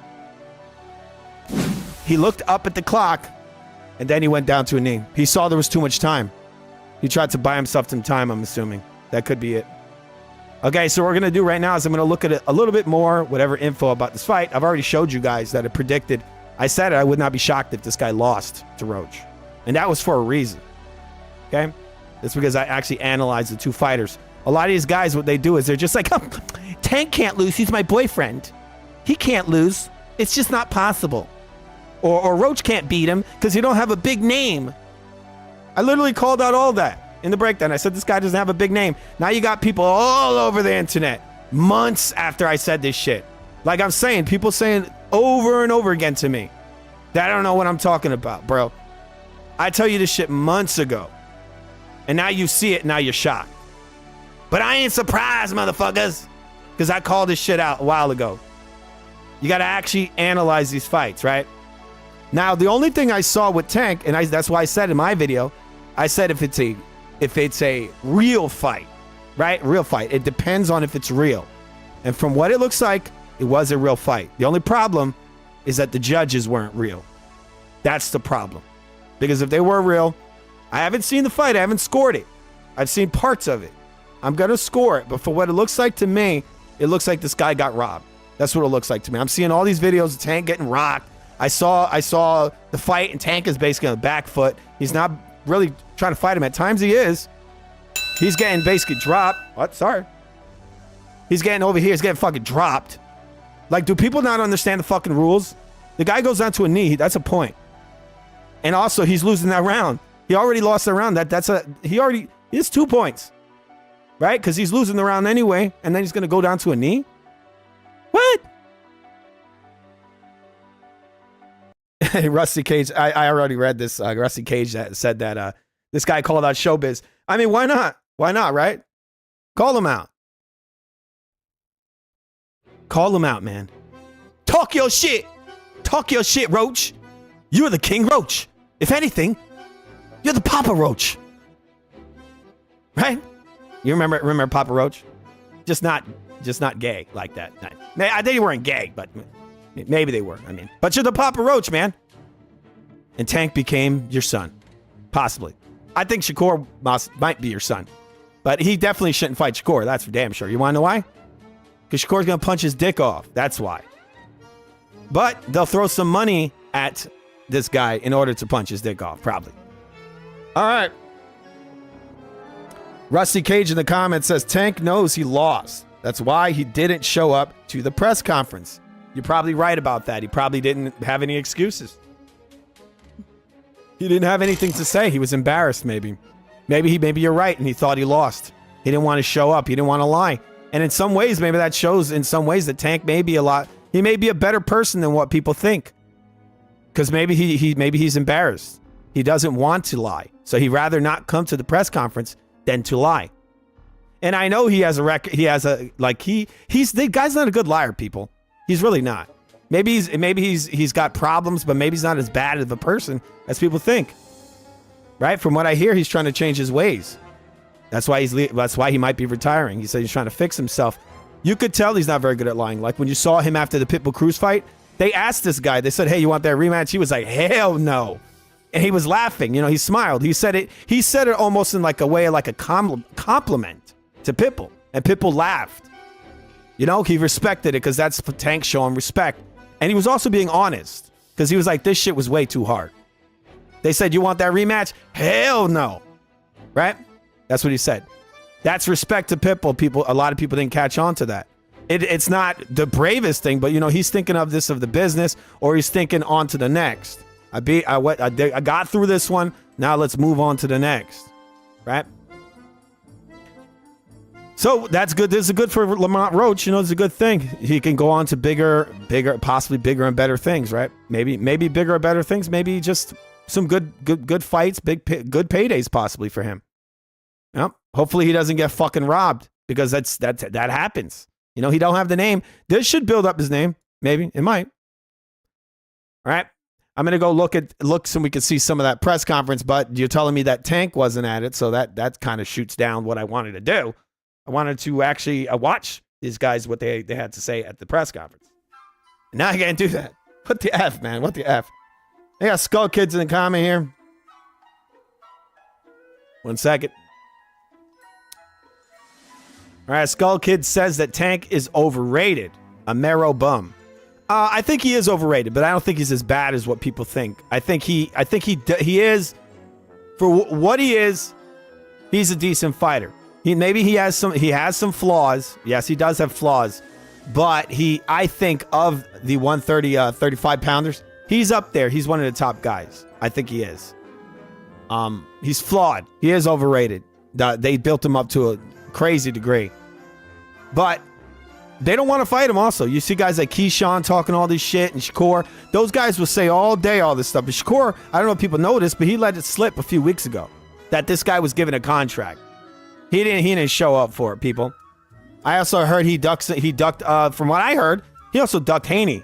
He looked up at the clock and then he went down to a knee. He saw there was too much time. He tried to buy himself some time, I'm assuming. That could be it. Okay, so what we're going to do right now is I'm going to look at it a little bit more, whatever info about this fight. I've already showed you guys that it predicted. I said I would not be shocked if this guy lost to Roach. And that was for a reason. Okay? That's because I actually analyzed the two fighters. A lot of these guys, what they do is they're just like, oh, Tank can't lose. He's my boyfriend. He can't lose. It's just not possible. Or Roach can't beat him because he don't have a big name. I literally called out all that. in the breakdown. I said this guy doesn't have a big name. Now you got people all over the internet months after I said this shit. Like I'm saying, people saying over and over again to me that I don't know what I'm talking about, bro. I tell you this shit months ago. And now you see it, now you're shocked. But I ain't surprised, motherfuckers. Because I called this shit out a while ago. You got to actually analyze these fights, right? Now, the only thing I saw with Tank, and that's why I said in my video, I said if it's a real fight, right? Real fight. It depends on if it's real. And from what it looks like, it was a real fight. The only problem is that the judges weren't real. That's the problem. Because if they were real, I haven't seen the fight. I haven't scored it. I've seen parts of it. I'm going to score it. But for what it looks like to me, it looks like this guy got robbed. That's what it looks like to me. I'm seeing all these videos of Tank getting rocked. I saw the fight, and Tank is basically on the back foot. He's not really trying to fight him. At times he is. He's getting basically dropped. What? Sorry. He's getting over here. He's getting fucking dropped. Like, do people not understand the fucking rules? The guy goes down to a knee. That's a point. And also, he's losing that round. He already lost the round. He has 2 points. Right? Because he's losing the round anyway. And then he's going to go down to a knee? What? Rusty Cage. I already read this. Rusty Cage that said that this guy called out Showbiz. I mean, why not? Why not, right? Call him out. Call him out, man. Talk your shit. Talk your shit, Roach. You're the King Roach. If anything, you're the Papa Roach. Right? You remember Papa Roach? Just not gay like that. They weren't gay, but maybe they were. I mean, but you're the Papa Roach, man. And Tank became your son. Possibly. I think Shakur might be your son. But he definitely shouldn't fight Shakur. That's for damn sure. You want to know why? Because Shakur's going to punch his dick off. That's why. But they'll throw some money at this guy in order to punch his dick off, probably. All right. Rusty Cage in the comments says, Tank knows he lost. That's why he didn't show up to the press conference. You're probably right about that. He probably didn't have any excuses. He didn't have anything to say. He was embarrassed, maybe. Maybe you're right, and he thought he lost. He didn't want to show up. He didn't want to lie. And in some ways, maybe that shows in some ways that Tank may be he may be a better person than what people think. Because maybe he's embarrassed. He doesn't want to lie. So he'd rather not come to the press conference than to lie. And I know he has a record. He has the guy's not a good liar, people. He's really not. Maybe he's got problems, but maybe he's not as bad of a person as people think. Right? From what I hear, he's trying to change his ways. That's why he might be retiring. He said he's trying to fix himself. You could tell he's not very good at lying. Like when you saw him after the Pitbull Cruz fight, they asked this guy, they said, hey, you want that rematch? He was like, hell no. And he was laughing. You know, he smiled. He said it almost in like a way, like a compliment to Pitbull. And Pitbull laughed. You know, he respected it because that's Tank showing respect. And he was also being honest because he was like, this shit was way too hard. They said, you want that rematch? Hell no. Right? That's what he said. That's respect to Pitbull. A lot of people didn't catch on to that. It's not the bravest thing, but, you know, he's thinking of the business, or he's thinking on to the next. I got through this one. Now let's move on to the next. Right? So that's good. This is good for Lamont Roach. You know, it's a good thing. He can go on to bigger, possibly bigger and better things, right? Maybe bigger or better things. Maybe just some good fights, good paydays possibly for him. Yep. Hopefully he doesn't get fucking robbed, because that happens. You know, he don't have the name. This should build up his name. Maybe it might. All right. I'm gonna go look so we can see some of that press conference. But you're telling me that Tank wasn't at it, so that kind of shoots down what I wanted to do. I wanted to actually watch these guys, what they had to say at the press conference. And now I can't do that. What the F, man? What the F? They got Skull Kids in the comment here. 1 second. All right, Skull Kid says that Tank is overrated. A marrow bum. I think he is overrated, but I don't think he's as bad as what people think. I think he is, for what he is, he's a decent fighter. He has some flaws. Yes, he does have flaws, but I think of the 130 35 pounders, he's up there. He's one of the top guys. I think he is. He's flawed. He is overrated. They built him up to a crazy degree. But they don't want to fight him also. You see guys like Keyshawn talking all this shit and Shakur. Those guys will say all day all this stuff. But Shakur, I don't know if people know this, but he let it slip a few weeks ago that this guy was given a contract. He didn't show up for it, people. I also heard he ducked, from what I heard, he also ducked Haney.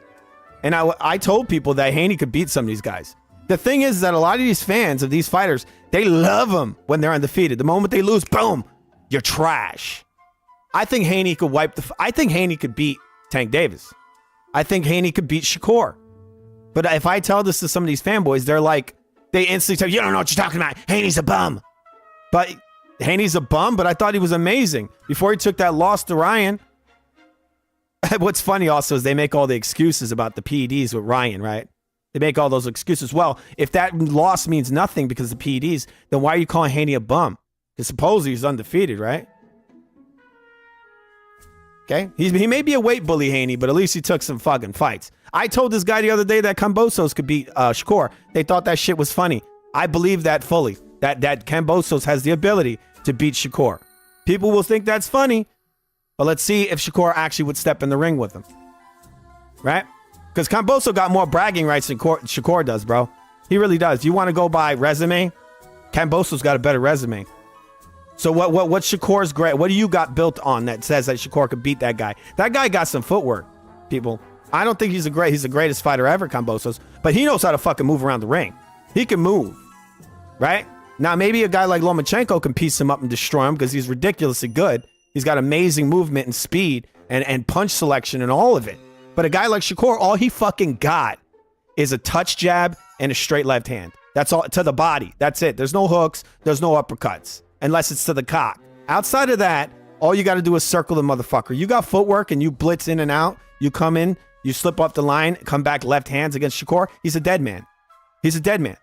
And I told people that Haney could beat some of these guys. The thing is that a lot of these fans of these fighters, they love them when they're undefeated. The moment they lose, boom, you're trash. I think Haney could I think Haney could beat Tank Davis. I think Haney could beat Shakur. But if I tell this to some of these fanboys, they're like, they instantly tell you don't know what you're talking about. Haney's a bum. But Haney's a bum, but I thought he was amazing. Before he took that loss to Ryan. What's funny also is they make all the excuses about the PEDs with Ryan, right? They make all those excuses. Well, if that loss means nothing because of the PEDs, then why are you calling Haney a bum? Because supposedly he's undefeated, right? Okay? He may be a weight bully, Haney, but at least he took some fucking fights. I told this guy the other day that Kambosos could beat Shakur. They thought that shit was funny. I believe that fully. That Kambosos has the ability to beat Shakur. People will think that's funny, but let's see if Shakur actually would step in the ring with him. Right? Because Kambosos got more bragging rights than Shakur does, bro. He really does. You want to go by resume? Kambosos got a better resume. So what's Shakur's great? What do you got built on that says that Shakur could beat that guy? That guy got some footwork, people. I don't think he's the greatest fighter ever, Kambosos, but he knows how to fucking move around the ring. He can move, right? Now, maybe a guy like Lomachenko can piece him up and destroy him because he's ridiculously good. He's got amazing movement and speed and punch selection and all of it. But a guy like Shakur, all he fucking got is a touch jab and a straight left hand. That's all, to the body. That's it. There's no hooks. There's no uppercuts. Unless it's to the cock. Outside of that, all you got to do is circle the motherfucker. You got footwork and you blitz in and out. You come in, you slip off the line, come back left hands against Shakur. He's a dead man. He's a dead man.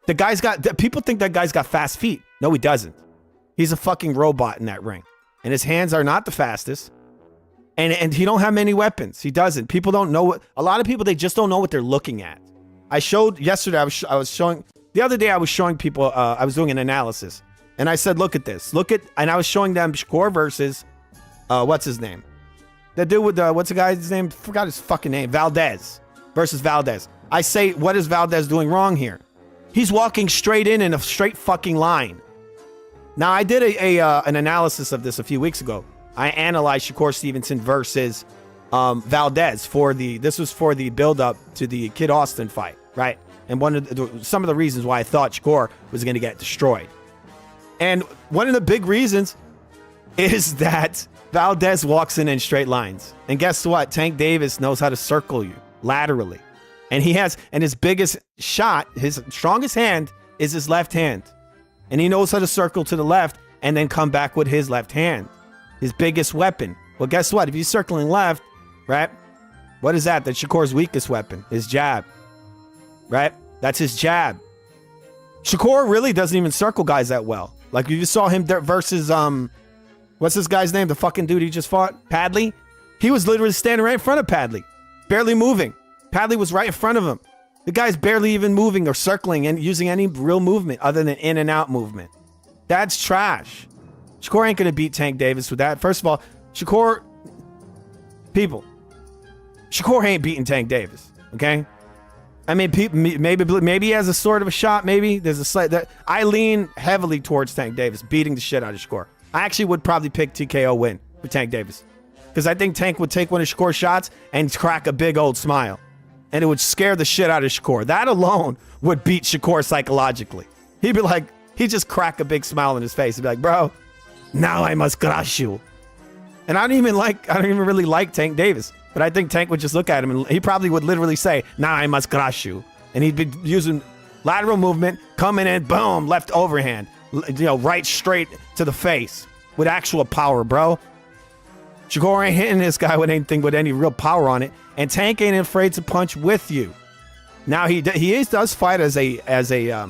The guy's got, people think that guy's got fast feet. No, he doesn't. He's a fucking robot in that ring. And his hands are not the fastest. And he don't have many weapons. He doesn't. People don't know what, a lot of people, they just don't know what they're looking at. I showed yesterday, I was showing, the other day I was showing people, I was doing an analysis. And I said, look at this. And I was showing them Shakur versus, what's his name? That dude with what's the guy's name? Forgot his fucking name. Valdez versus Valdez. I say, what is Valdez doing wrong here? He's walking straight in a straight fucking line. Now, I did an analysis of this a few weeks ago. I analyzed Shakur Stevenson versus Valdez this was for the build-up to the Kid Austin fight, right? And some of the reasons why I thought Shakur was going to get destroyed. And one of the big reasons is that Valdez walks in straight lines. And guess what? Tank Davis knows how to circle you laterally. And his biggest shot, his strongest hand is his left hand. And he knows how to circle to the left and then come back with his left hand. His biggest weapon. Well, guess what? If he's circling left, right? What is that? That's Shakur's weakest weapon. His jab. Right? That's his jab. Shakur really doesn't even circle guys that well. Like you saw him versus, what's this guy's name? The fucking dude he just fought? Padley? He was literally standing right in front of Padley. Barely moving. Padley was right in front of him. The guy's barely even moving or circling and using any real movement other than in and out movement. That's trash. Shakur ain't going to beat Tank Davis with that. First of all, Shakur ain't beating Tank Davis, okay? I mean, maybe he has a sort of a shot. Maybe there's a slight that I lean heavily towards Tank Davis beating the shit out of Shakur. I actually would probably pick TKO win for Tank Davis because I think Tank would take one of Shakur's shots and crack a big old smile, and it would scare the shit out of Shakur. That alone would beat Shakur psychologically. He'd be like, he'd just crack a big smile on his face. He'd be like, bro, now I must crush you. And I don't even really like Tank Davis. But I think Tank would just look at him and he probably would literally say, now I must crush you. And he'd be using lateral movement, coming in, boom, left overhand. Right straight to the face with actual power, bro. Shakur ain't hitting this guy with anything with any real power on it. And Tank ain't afraid to punch with you. Now, he does fight as a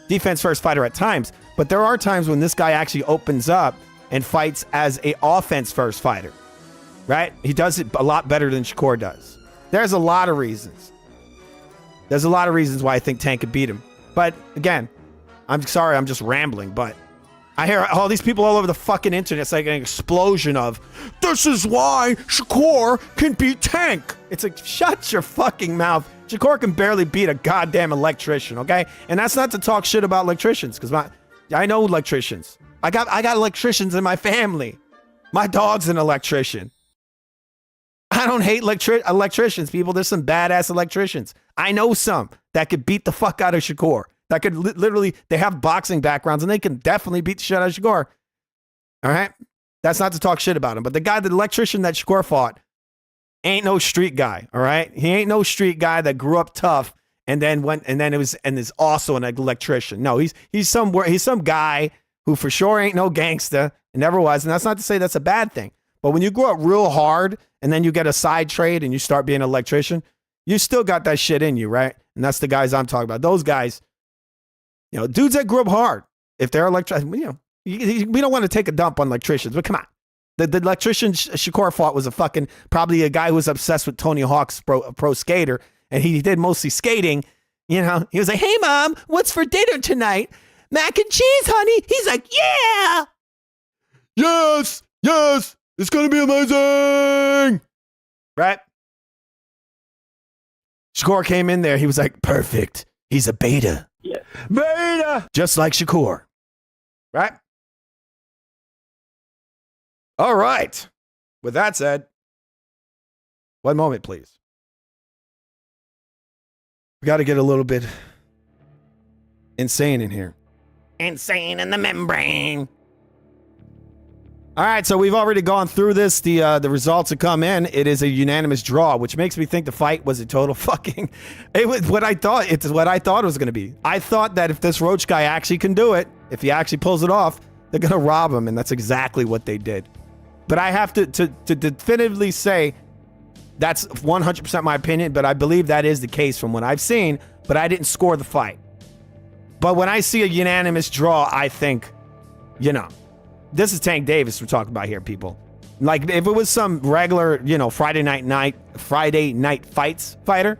defense-first fighter at times. But there are times when this guy actually opens up and fights as a offense-first fighter. Right? He does it a lot better than Shakur does. There's a lot of reasons. There's a lot of reasons why I think Tank could beat him. But again, I'm sorry, I'm just rambling, but I hear all these people all over the fucking internet. It's like an explosion of, this is why Shakur can beat Tank. It's like, shut your fucking mouth. Shakur can barely beat a goddamn electrician, okay? And that's not to talk shit about electricians, because I know electricians. I got electricians in my family. My dog's an electrician. I don't hate electricians, people. There's some badass electricians. I know some that could beat the fuck out of Shakur. That could literally, they have boxing backgrounds and they can definitely beat the shit out of Shakur. All right? That's not to talk shit about him. But the electrician that Shakur fought ain't no street guy. All right? He ain't no street guy that grew up tough and then is also an electrician. No, he's some guy who for sure ain't no gangster and never was. And that's not to say that's a bad thing. But when you grow up real hard and then you get a side trade and you start being an electrician, you still got that shit in you, right? And that's the guys I'm talking about. Those guys, dudes that grew up hard, if they're electricians, we don't want to take a dump on electricians, but come on. The electrician Shakur fought was probably a guy who was obsessed with Tony Hawk's pro skater, and he did mostly skating. He was like, hey, Mom, what's for dinner tonight? Mac and cheese, honey. He's like, yeah. Yes, it's going to be amazing. Right? Shakur came in there. He was like, perfect. He's a beta. Yeah. Beta! Just like Shakur. Right? All right. With that said, one moment, please. We got to get a little bit insane in here. Insane in the membrane. All right, so we've already gone through this. The results have come in. It is a unanimous draw, which makes me think the fight was a total fucking... It was what I thought. It's what I thought it was going to be. I thought that if this Roach guy actually can do it, if he actually pulls it off, they're going to rob him, and that's exactly what they did. But I have to definitively say that's 100% my opinion, but I believe that is the case from what I've seen, but I didn't score the fight. But when I see a unanimous draw, I think, this is Tank Davis we're talking about here, people. Like, if it was some regular, Friday night fights fighter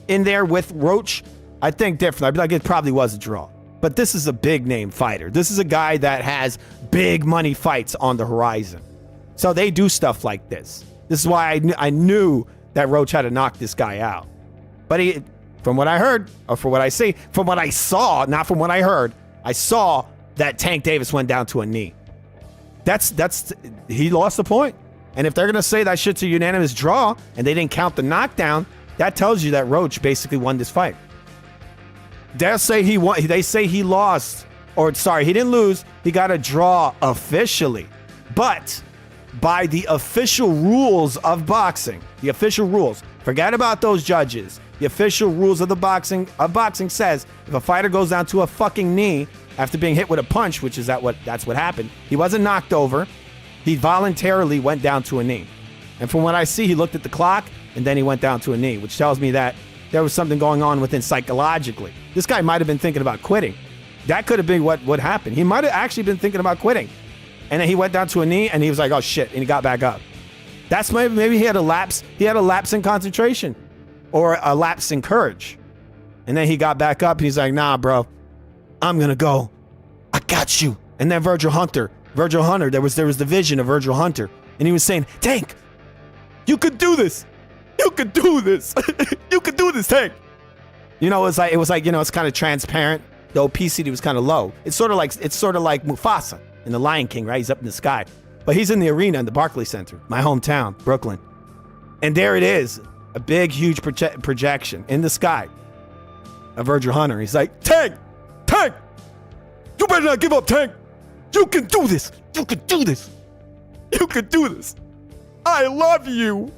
in there with Roach, I think different. I'd be like, it probably was a draw. But this is a big name fighter. This is a guy that has big money fights on the horizon. So they do stuff like this. This is why I knew that Roach had to knock this guy out. But from what I heard, or from what I see, from what I saw, not from what I heard, I saw that Tank Davis went down to a knee. He lost the point. And if they're going to say that shit's a unanimous draw and they didn't count the knockdown, that tells you that Roach basically won this fight. They say he won. They say he lost. Or, sorry, he didn't lose. He got a draw officially. But by the official rules of boxing, the official rules, forget about those judges. The official rules of boxing says if a fighter goes down to a fucking knee after being hit with a punch, which is that's what happened. He wasn't knocked over. He voluntarily went down to a knee. And from what I see, he looked at the clock and then he went down to a knee, which tells me that there was something going on within psychologically. This guy might have been thinking about quitting. That could have been what happened. He might have actually been thinking about quitting. And then he went down to a knee and he was like, oh shit, and he got back up. That's maybe he had a lapse. He had a lapse in concentration or a lapse in courage. And then he got back up and he's like, nah, bro, I'm going to go. I got you. And then Virgil Hunter, there was the vision of Virgil Hunter. And he was saying, Tank, you could do this. You could do this. You could do this, Tank. It was like, it's kind of transparent. The obesity was kind of low. It's sort of like Mufasa in The Lion King, right? He's up in the sky. But he's in the arena in the Barclays Center, my hometown, Brooklyn. And there it is, a big, huge projection in the sky of Virgil Hunter. He's like, Tank, you better not give up, Tank. You can do this. You can do this. You can do this. I love you.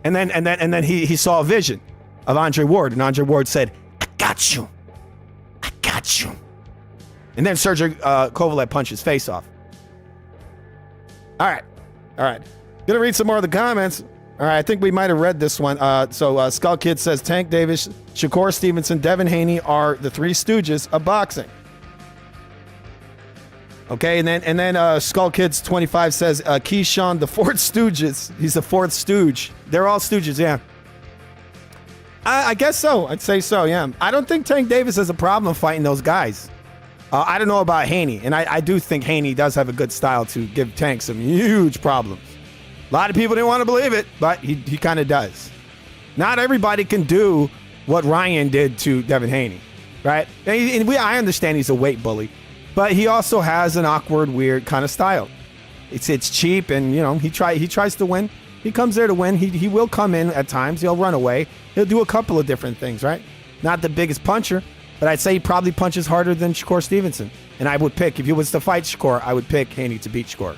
And then he saw a vision of Andre Ward, and Andre Ward said, I got you. I got you. And then Sergey Kovalev punched his face off. All right. Gonna read some more of the comments. All right, I think we might have read this one. So Skull Kid says Tank Davis, Shakur Stevenson, Devin Haney are the three stooges of boxing. Okay, and then Skull Kids 25 says Keyshawn, the fourth stooges. He's the fourth stooge. They're all stooges, yeah. I guess so. I'd say so, yeah. I don't think Tank Davis has a problem fighting those guys. I don't know about Haney, and I do think Haney does have a good style to give Tank some huge problems. A lot of people didn't want to believe it, but he kind of does. Not everybody can do what Ryan did to Devin Haney, right? And I understand he's a weight bully, but he also has an awkward, weird kind of style. It's cheap, and he tries to win. He comes there to win. He will come in at times. He'll run away. He'll do a couple of different things, right? Not the biggest puncher, but I'd say he probably punches harder than Shakur Stevenson. And I would pick, if he was to fight Shakur, I would pick Haney to beat Shakur.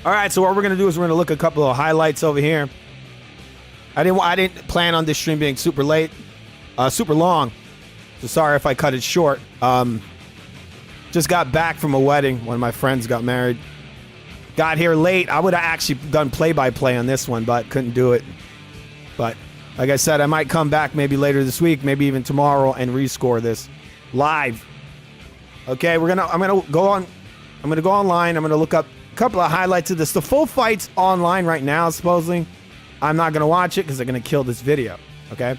All right, so what we're going to do is we're going to look at a couple of highlights over here. I didn't plan on this stream being super long. So sorry if I cut it short. Just got back from a wedding. One of my friends got married. Got here late. I would have actually done play-by-play on this one, but couldn't do it. But like I said, I might come back maybe later this week, maybe even tomorrow, and rescore this live. Okay, I'm gonna go online. I'm gonna look up a couple of highlights of this. The full fight's online right now, supposedly. I'm not gonna watch it because they're gonna kill this video. Okay.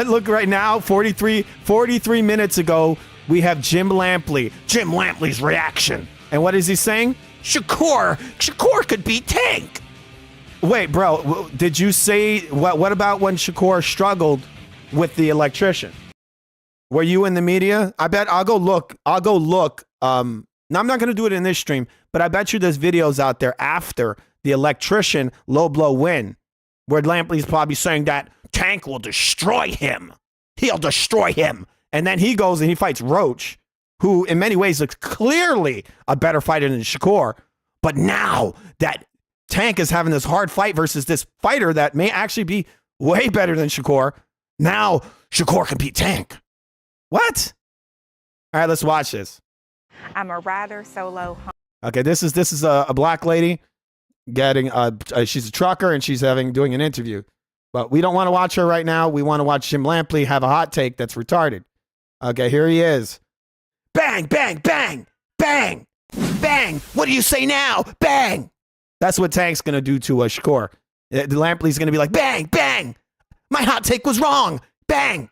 Look right now, 43 minutes ago, we have Jim Lampley's reaction. And what is he saying? Shakur could beat Tank. Wait, bro, did you say, what about when Shakur struggled with the electrician? Were you in the media? I bet I'll go look. Now, I'm not going to do it in this stream, but I bet you there's videos out there after the electrician low blow win, where Lampley's probably saying that Tank will destroy him. He'll destroy him. And then he goes and he fights Roach, who in many ways looks clearly a better fighter than Shakur. But now that Tank is having this hard fight versus this fighter that may actually be way better than Shakur, now Shakur can beat Tank. What? All right, let's watch this. I'm a rider solo. Okay, this is a black lady getting she's a trucker and she's doing an interview. But we don't want to watch her right now. We want to watch Jim Lampley have a hot take that's retarded. Okay, here he is. Bang, bang, bang, bang, bang. What do you say now? Bang. That's what Tank's going to do to Shakur. Lampley's going to be like, bang, bang. My hot take was wrong. Bang.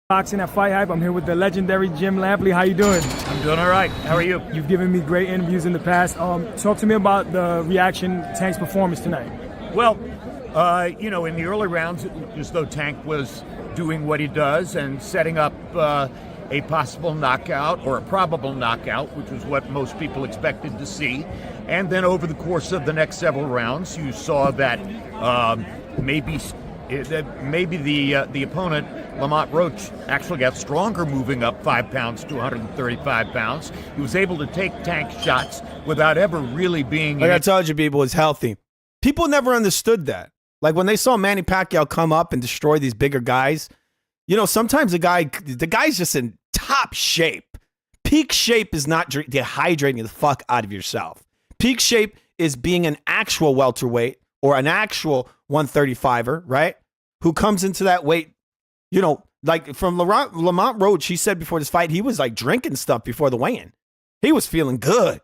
Boxing at Fight Hype. I'm here with the legendary Jim Lampley. How you doing? I'm doing all right. How are you? You've given me great interviews in the past. Talk to me about the reaction to Tank's performance tonight. Well, in the early rounds, it looked as though Tank was doing what he does and setting up a possible knockout or a probable knockout, which was what most people expected to see. And then over the course of the next several rounds, you saw that maybe the opponent, Lamont Roach, actually got stronger, moving up 5 pounds to 135 pounds. He was able to take Tank shots without ever really being... Like I told you, people, is healthy. People never understood that. Like when they saw Manny Pacquiao come up and destroy these bigger guys, sometimes the guy's just in top shape. Peak shape is not dehydrating the fuck out of yourself. Peak shape is being an actual welterweight or an actual 135er, right? Who comes into that weight, like from Lamont Roach, he said before this fight, he was like drinking stuff before the weigh-in. He was feeling good.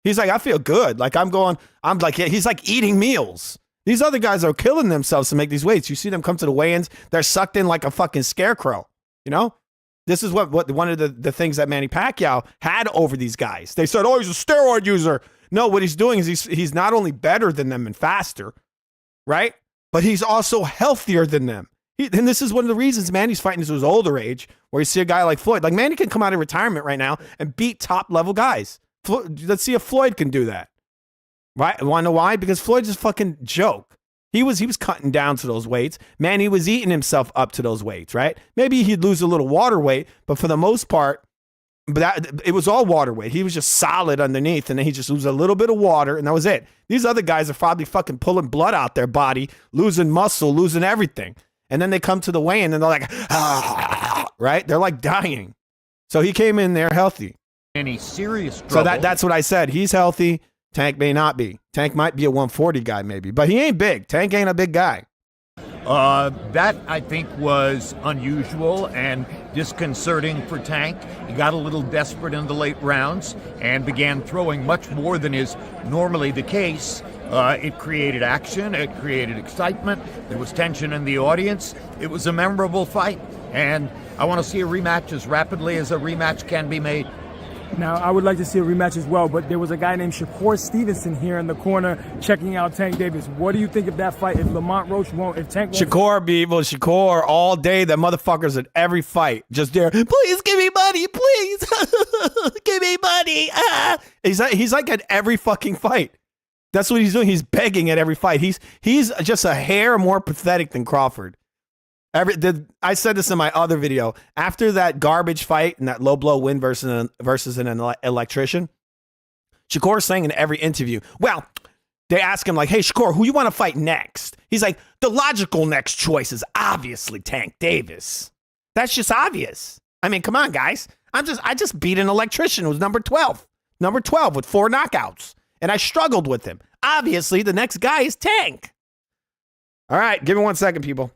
He's like, I feel good. Like he's like eating meals. These other guys are killing themselves to make these weights. You see them come to the weigh-ins, they're sucked in like a fucking scarecrow. This is what one of the things that Manny Pacquiao had over these guys. They said, oh, he's a steroid user. No, what he's doing is he's not only better than them and faster, right? But he's also healthier than them. And this is one of the reasons Manny's fighting to his older age, where you see a guy like Floyd. Like Manny can come out of retirement right now and beat top-level guys. Let's see if Floyd can do that. Right? Want to know why? Because Floyd's a fucking joke. He was cutting down to those weights. Man, he was eating himself up to those weights, right? Maybe he'd lose a little water weight, but for the most part, it was all water weight. He was just solid underneath, and then he just lose a little bit of water, and that was it. These other guys are probably fucking pulling blood out their body, losing muscle, losing everything. And then they come to the weigh-in, and they're like, right? They're like dying. So he came in there healthy. Any serious trouble. So that's what I said. He's healthy. Tank may not be. Tank might be a 140 guy maybe, but he ain't big. Tank ain't a big guy. That, I think, was unusual and disconcerting for Tank. He got a little desperate in the late rounds and began throwing much more than is normally the case. It created action. It created excitement. There was tension in the audience. It was a memorable fight. And I want to see a rematch as rapidly as a rematch can be made. Now, I would like to see a rematch as well, but there was a guy named Shakur Stevenson here in the corner checking out Tank Davis. What do you think of that fight if Lamont Roach won't, if Tank won't? Shakur all day. The motherfuckers at every fight. Just there, please give me money, please. Give me money. Ah. He's like at every fucking fight. That's what he's doing. He's begging at every fight. He's just a hair more pathetic than Crawford. I said this in my other video. After that garbage fight and that low blow win versus an electrician, Shakur's saying in every interview, well, they ask him like, hey, Shakur, who you want to fight next? He's like, the logical next choice is obviously Tank Davis. That's just obvious. I mean, come on, guys. I just beat an electrician who was number 12 with 4 knockouts. And I struggled with him. Obviously, the next guy is Tank. All right, give me 1 second, people.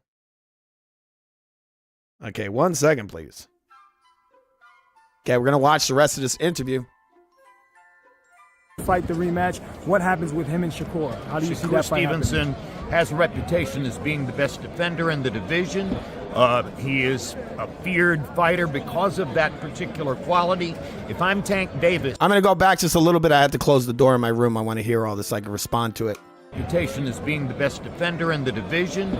Okay, 1 second, please. Okay, we're going to watch the rest of this interview. Fight the rematch. What happens with him and Shakur? How do you see that fight Stevenson has a reputation as being the best defender in the division. He is a feared fighter because of that particular quality. If I'm Tank Davis... I'm going to go back just a little bit. I had to close the door in my room. I want to hear all this so I can respond to it. Reputation as being the best defender in the division.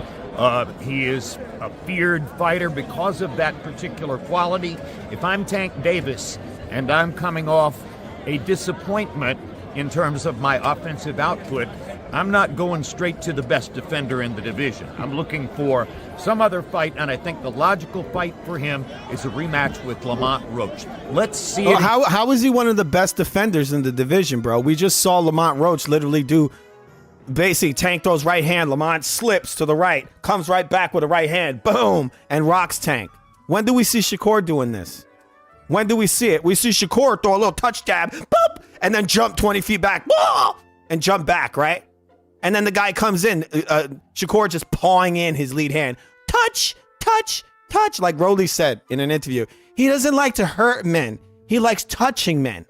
He is a feared fighter because of that particular quality. If I'm Tank Davis and I'm coming off a disappointment in terms of my offensive output, I'm not going straight to the best defender in the division. I'm looking for some other fight, and I think the logical fight for him is a rematch with Lamont Roach. Let's see. How is he one of the best defenders in the division, bro? We just saw Lamont Roach literally do... Basically, Tank throws right hand, Lamont slips to the right, comes right back with a right hand, boom, and rocks Tank. When do we see Shakur doing this? When do we see it? We see Shakur throw a little touch jab, boop, and then jump 20 feet back, and jump back, right? And then the guy comes in, Shakur just pawing in his lead hand. Touch, touch, touch, like Rolly said in an interview. He doesn't like to hurt men. He likes touching men,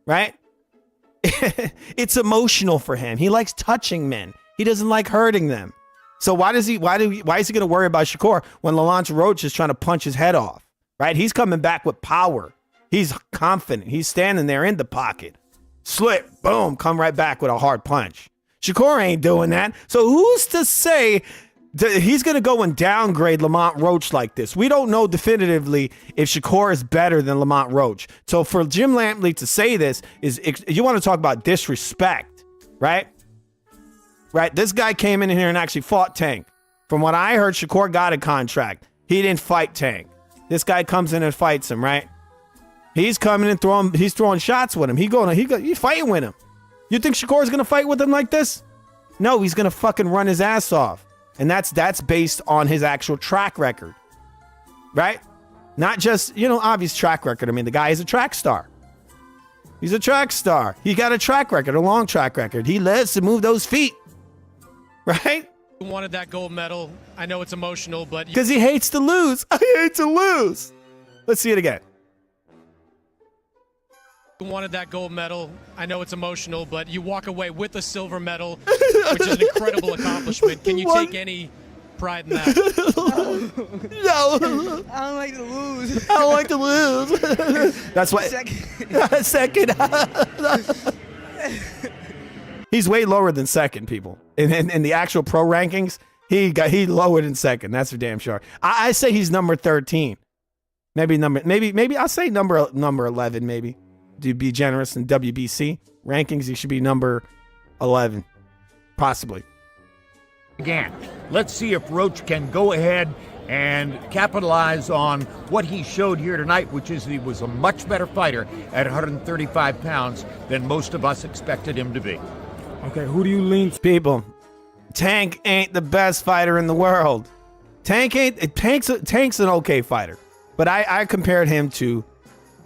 right? It's emotional for him. He likes touching men. He doesn't like hurting them. So why is he going to worry about Shakur when Lamont Roach is trying to punch his head off, right? He's coming back with power. He's confident. He's standing there in the pocket. Slip, boom, come right back with a hard punch. Shakur ain't doing that. So who's to say that he's going to go and downgrade Lamont Roach like this? We don't know definitively if Shakur is better than Lamont Roach. So for Jim Lampley to say this is, you want to talk about disrespect, right? Right. This guy came in here and actually fought Tank. From what I heard, Shakur got a contract. He didn't fight Tank. This guy comes in and fights him, right? He's coming and he's throwing shots with him. He's fighting with him. You think Shakur's going to fight with him like this? No, he's going to fucking run his ass off. And that's based on his actual track record, right? Not just, obvious track record. I mean, the guy is a track star. He's a track star. He got a track record, a long track record. He loves to move those feet, right? Wanted that gold medal. I know it's emotional, but... Because he hates to lose. I hate to lose. Let's see it again. Wanted that gold medal. I know it's emotional, but you walk away with a silver medal, which is an incredible accomplishment. Can you take any pride in that? No. I don't like to lose. I don't like to lose. That's why. Second. He's way lower than second, people. In the actual pro rankings, he lowered in second. That's for damn sure. I say he's number 13. Maybe I'll say number 11, maybe. To be generous in WBC rankings, he should be number 11, possibly. Again, let's see if Roach can go ahead and capitalize on what he showed here tonight, which is he was a much better fighter at 135 pounds than most of us expected him to be. Okay, who do you lean to? People, Tank ain't the best fighter in the world. Tank's an okay fighter, but I compared him to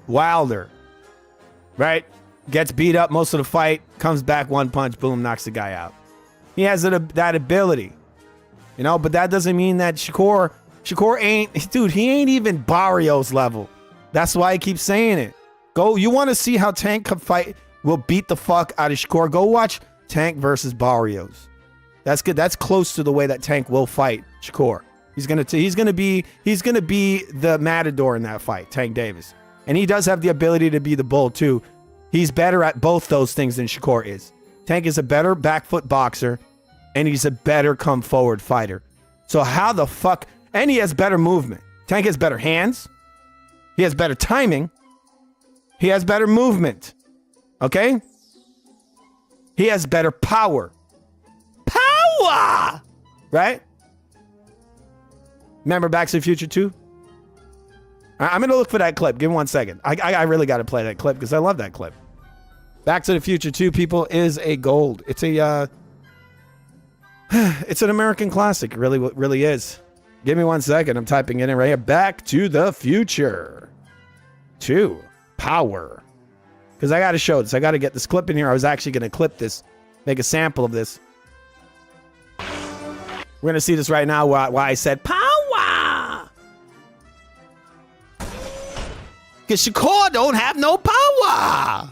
Wilder. Right? Gets beat up most of the fight, comes back one punch, boom, knocks the guy out. He has that ability. You know, but that doesn't mean that Shakur ain't, dude, he ain't even Barrios level. That's why I keep saying it. You want to see how Tank can fight, will beat the fuck out of Shakur. Go watch Tank versus Barrios. That's good. That's close to the way that Tank will fight Shakur. He's gonna be the matador in that fight, Tank Davis. And he does have the ability to be the bull too. He's better at both those things than Shakur is. Tank is a better back foot boxer, and he's a better come forward fighter. So how the fuck? And he has better movement. Tank has better hands. He has better timing. He has better movement. Okay? He has better power. Power! Right? Remember Back to the Future 2? I'm going to look for that clip. Give me 1 second. I really got to play that clip because I love that clip. Back to the Future 2, people, is a gold. It's a it's an American classic. It really is. Give me 1 second. I'm typing it in right here. Back to the Future 2. Power. Because I got to show this. I got to get this clip in here. I was actually going to clip this, make a sample of this. We're going to see this right now why I said power. Because Shakur don't have no power.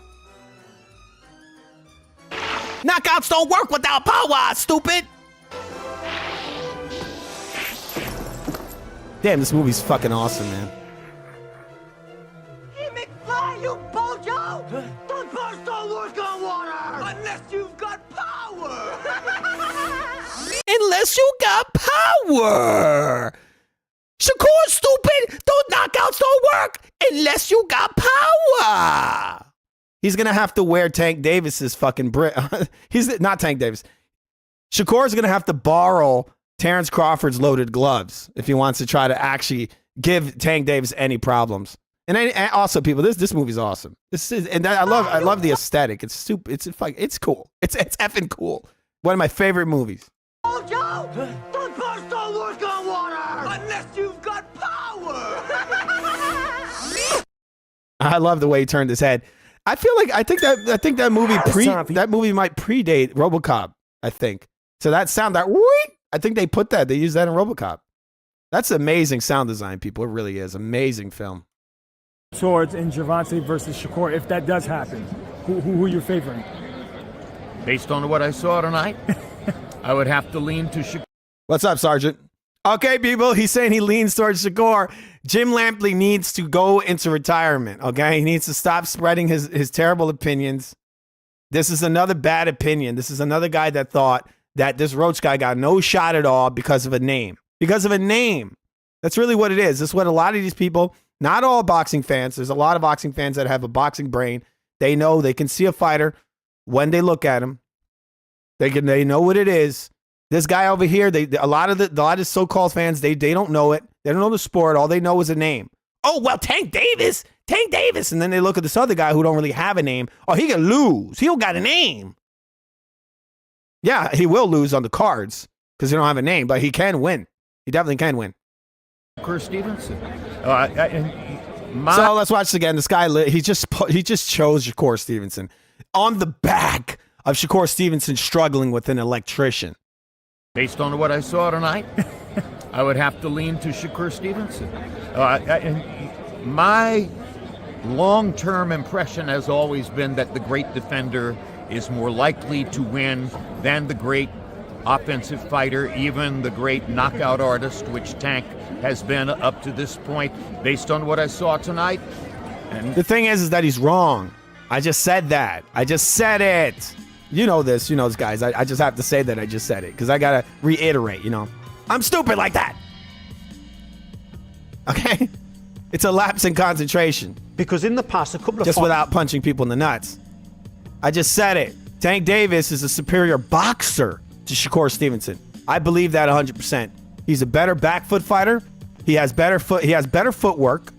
Knockouts don't work without power, stupid. Damn, this movie's fucking awesome, man. Hey, McFly, you bojo! Those bars don't work on water! Unless you've got power! Unless you got power. Shakur, stupid. Those knockouts don't work unless you got power. He's going to have to wear Tank Davis's fucking he's not Tank Davis. Shakur's going to have to borrow Terrence Crawford's loaded gloves if he wants to try to actually give Tank Davis any problems. And also, people, this movie's awesome. I love the aesthetic. It's super. It's cool. It's effing cool. One of my favorite movies. Bojo! Those bars don't work on water! Unless you've got power! I love the way he turned his head. I think that movie might predate RoboCop. I think so. That sound I think they put that. They used that in RoboCop. That's amazing sound design, people. It really is amazing film. Swords in Gervonta versus Shakur. If that does happen, who are you favoring? Based on what I saw tonight, I would have to lean to Shakur. What's up, Sergeant? Okay, people. He's saying he leans towards Shakur. Jim Lampley needs to go into retirement. Okay, he needs to stop spreading his terrible opinions. This is another bad opinion. This is another guy that thought that this Roach guy got no shot at all because of a name. Because of a name. That's really what it is. That's what a lot of these people, not all boxing fans, there's a lot of boxing fans that have a boxing brain. They know they can see a fighter when they look at him. They know what it is. This guy over here, a lot of so-called fans, they don't know it. They don't know the sport. All they know is a name. Oh, well, Tank Davis. And then they look at this other guy who don't really have a name. Oh, he can lose. He don't got a name. Yeah, he will lose on the cards because he don't have a name, but he can win. He definitely can win. Shakur Stevenson. So let's watch this again. This guy, he just chose Shakur Stevenson on the back of Shakur Stevenson struggling with an electrician. Based on what I saw tonight, I would have to lean to Shakur Stevenson. My long-term impression has always been that the great defender is more likely to win than the great offensive fighter, even the great knockout artist, which Tank has been up to this point, based on what I saw tonight. And the thing is that he's wrong. I just said that. I just said it. You know this, guys. I just have to say that I just said it because I got to reiterate, I'm stupid like that. Okay? It's a lapse in concentration. Because in the past, a couple of just without punching people in the nuts. I just said it. Tank Davis is a superior boxer to Shakur Stevenson. I believe that 100%. He's a better back foot fighter. He has better footwork.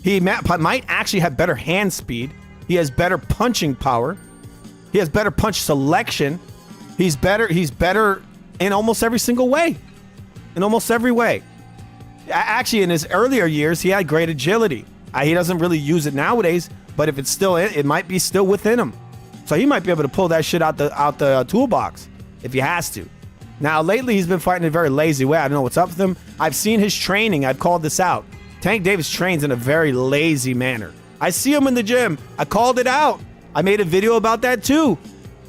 He might actually have better hand speed. He has better punching power. He has better punch selection. He's better in almost every single way. In almost every way. Actually, in his earlier years, he had great agility. He doesn't really use it nowadays, but if it's still it might be still within him. So he might be able to pull that shit out the toolbox if he has to. Now, lately, he's been fighting in a very lazy way. I don't know what's up with him. I've seen his training. I've called this out. Tank Davis trains in a very lazy manner. I see him in the gym. I called it out. I made a video about that too.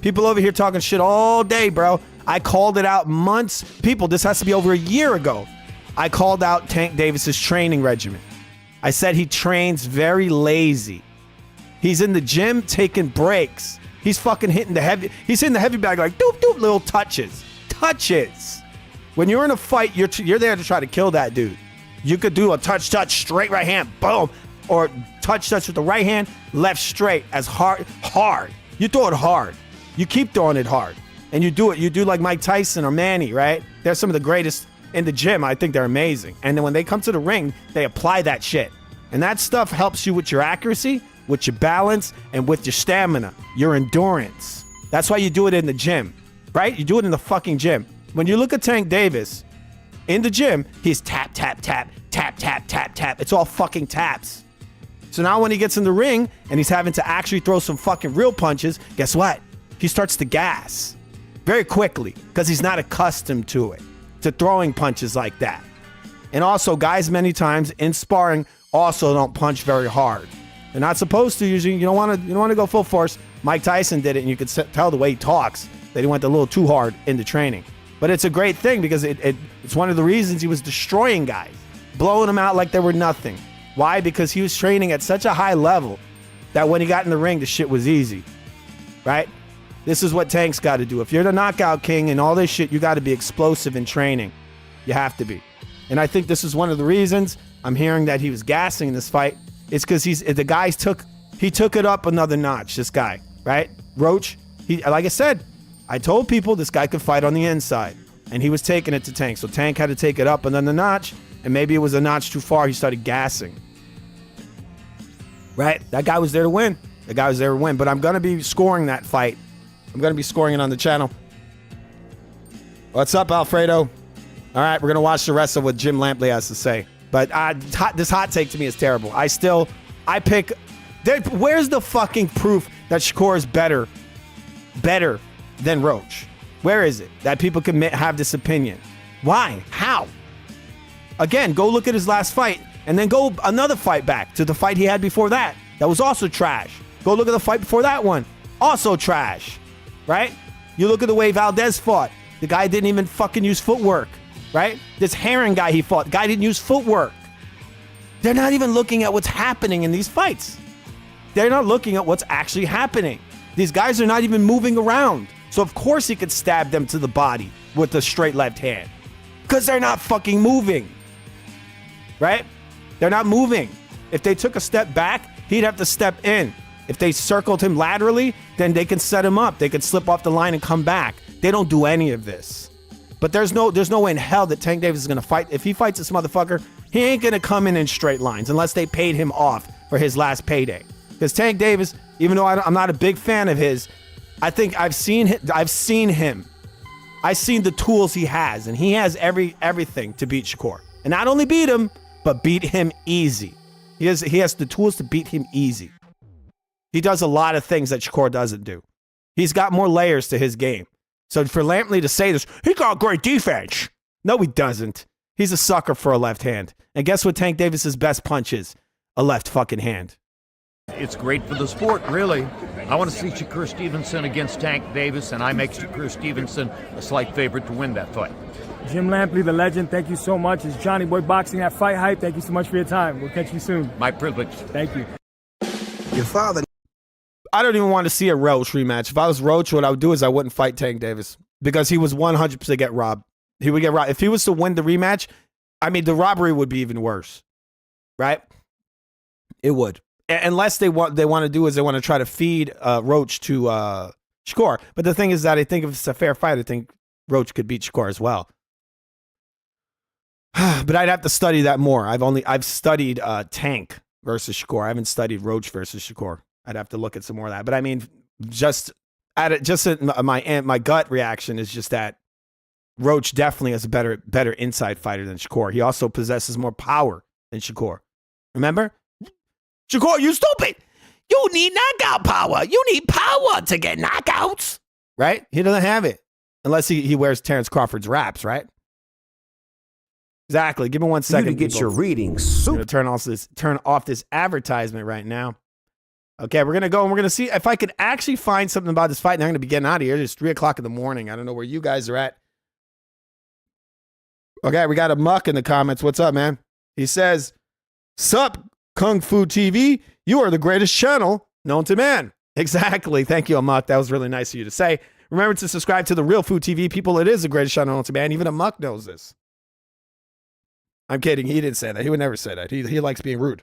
People over here talking shit all day, bro. I called it out months. People, this has to be over a year ago. I called out Tank Davis's training regimen. I said he trains very lazy. He's in the gym taking breaks. He's fucking hitting the heavy. He's hitting the heavy bag like doop doop, little touches. Touches. When you're in a fight, you're there to try to kill that dude. You could do a touch, straight right hand, boom. Or touch with the right hand, left straight, as hard. You throw it hard. You keep throwing it hard. And you do it. You do like Mike Tyson or Manny, right? They're some of the greatest in the gym. I think they're amazing. And then when they come to the ring, they apply that shit. And that stuff helps you with your accuracy, with your balance, and with your stamina, your endurance. That's why you do it in the gym, right? You do it in the fucking gym. When you look at Tank Davis in the gym, he's tap, tap, tap, tap, tap, tap, tap. It's all fucking taps. So now when he gets in the ring and he's having to actually throw some fucking real punches, guess what? He starts to gas very quickly because he's not accustomed to it, to throwing punches like that. And also, guys many times in sparring also don't punch very hard. They're not supposed to usually. You don't want to go full force. Mike Tyson did it, and you could tell the way he talks that he went a little too hard in the training. But it's a great thing because it's one of the reasons he was destroying guys, blowing them out like they were nothing. Why? Because he was training at such a high level that when he got in the ring, the shit was easy, right? This is what Tank's got to do. If you're the knockout king and all this shit, you got to be explosive in training. You have to be. And I think this is one of the reasons I'm hearing that he was gassing in this fight. It's because the guy took it up another notch, this guy, right? Roach, like I said, I told people this guy could fight on the inside, and he was taking it to Tank. So Tank had to take it up another notch, and maybe it was a notch too far. He started gassing. Right? That guy was there to win. But I'm going to be scoring that fight. I'm going to be scoring it on the channel. What's up, Alfredo? All right, we're going to watch the rest of what Jim Lampley has to say. But this hot take to me is terrible. I pick... Where's the fucking proof that Shakur is better than Roach? Where is it that people can have this opinion? Why? How? Again, go look at his last fight and then go another fight back to the fight he had before that. That was also trash. Go look at the fight before that one. Also trash. Right? You look at the way Valdez fought. The guy didn't even fucking use footwork. Right? This Heron guy he fought. The guy didn't use footwork. They're not even looking at what's happening in these fights. They're not looking at what's actually happening. These guys are not even moving around. So of course he could stab them to the body with a straight left hand. Because they're not fucking moving. Right? They're not moving. If they took a step back, he'd have to step in. If they circled him laterally, then they can set him up. They can slip off the line and come back. They don't do any of this. But there's no way in hell that Tank Davis is going to fight. If he fights this motherfucker, he ain't going to come in straight lines unless they paid him off for his last payday. Because Tank Davis, even though I'm not a big fan of his, I think I've seen him. I've seen the tools he has, and he has everything to beat Shakur. And not only beat him, but beat him easy. He has the tools to beat him easy. He does a lot of things that Shakur doesn't do. He's got more layers to his game. So for Lampley to say this, he got great defense. No, he doesn't. He's a sucker for a left hand. And guess what Tank Davis's best punch is? A left fucking hand. It's great for the sport, really. I want to see Shakur Stevenson against Tank Davis, and I make Shakur Stevenson a slight favorite to win that fight. Jim Lampley, the legend, thank you so much. It's Johnny Boy Boxing at Fight Hype. Thank you so much for your time. We'll catch you soon. My privilege. Thank you. Your father. I don't even want to see a Roach rematch. If I was Roach, what I would do is I wouldn't fight Tank Davis because he was 100% get robbed. He would get robbed. If he was to win the rematch, I mean, the robbery would be even worse, right? It would. Unless they want to do is they want to try to feed Roach to Shakur. But the thing is that I think if it's a fair fight, I think Roach could beat Shakur as well. But I'd have to study that more. I've studied Tank versus Shakur. I haven't studied Roach versus Shakur. I'd have to look at some more of that. But I mean, my gut reaction is just that Roach definitely is a better inside fighter than Shakur. He also possesses more power than Shakur. Remember? Shakur, you stupid. You need knockout power. You need power to get knockouts. Right? He doesn't have it. Unless he wears Terrence Crawford's wraps, right? Exactly. Give me 1 second. You to get people. your readings. I'm gonna turn off this advertisement right now. Okay, we're gonna go and we're gonna see if I could actually find something about this fight. And I'm gonna be getting out of here. It's 3:00 in the morning. I don't know where you guys are at. Okay, we got a Muck in the comments. What's up, man? He says, "Sup, Kung Fu TV? You are the greatest channel known to man." Exactly. Thank you, Muck. That was really nice of you to say. Remember to subscribe to the Real Food TV, people. It is the greatest channel known to man. Even a Muck knows this. I'm kidding. He didn't say that. He would never say that. He likes being rude.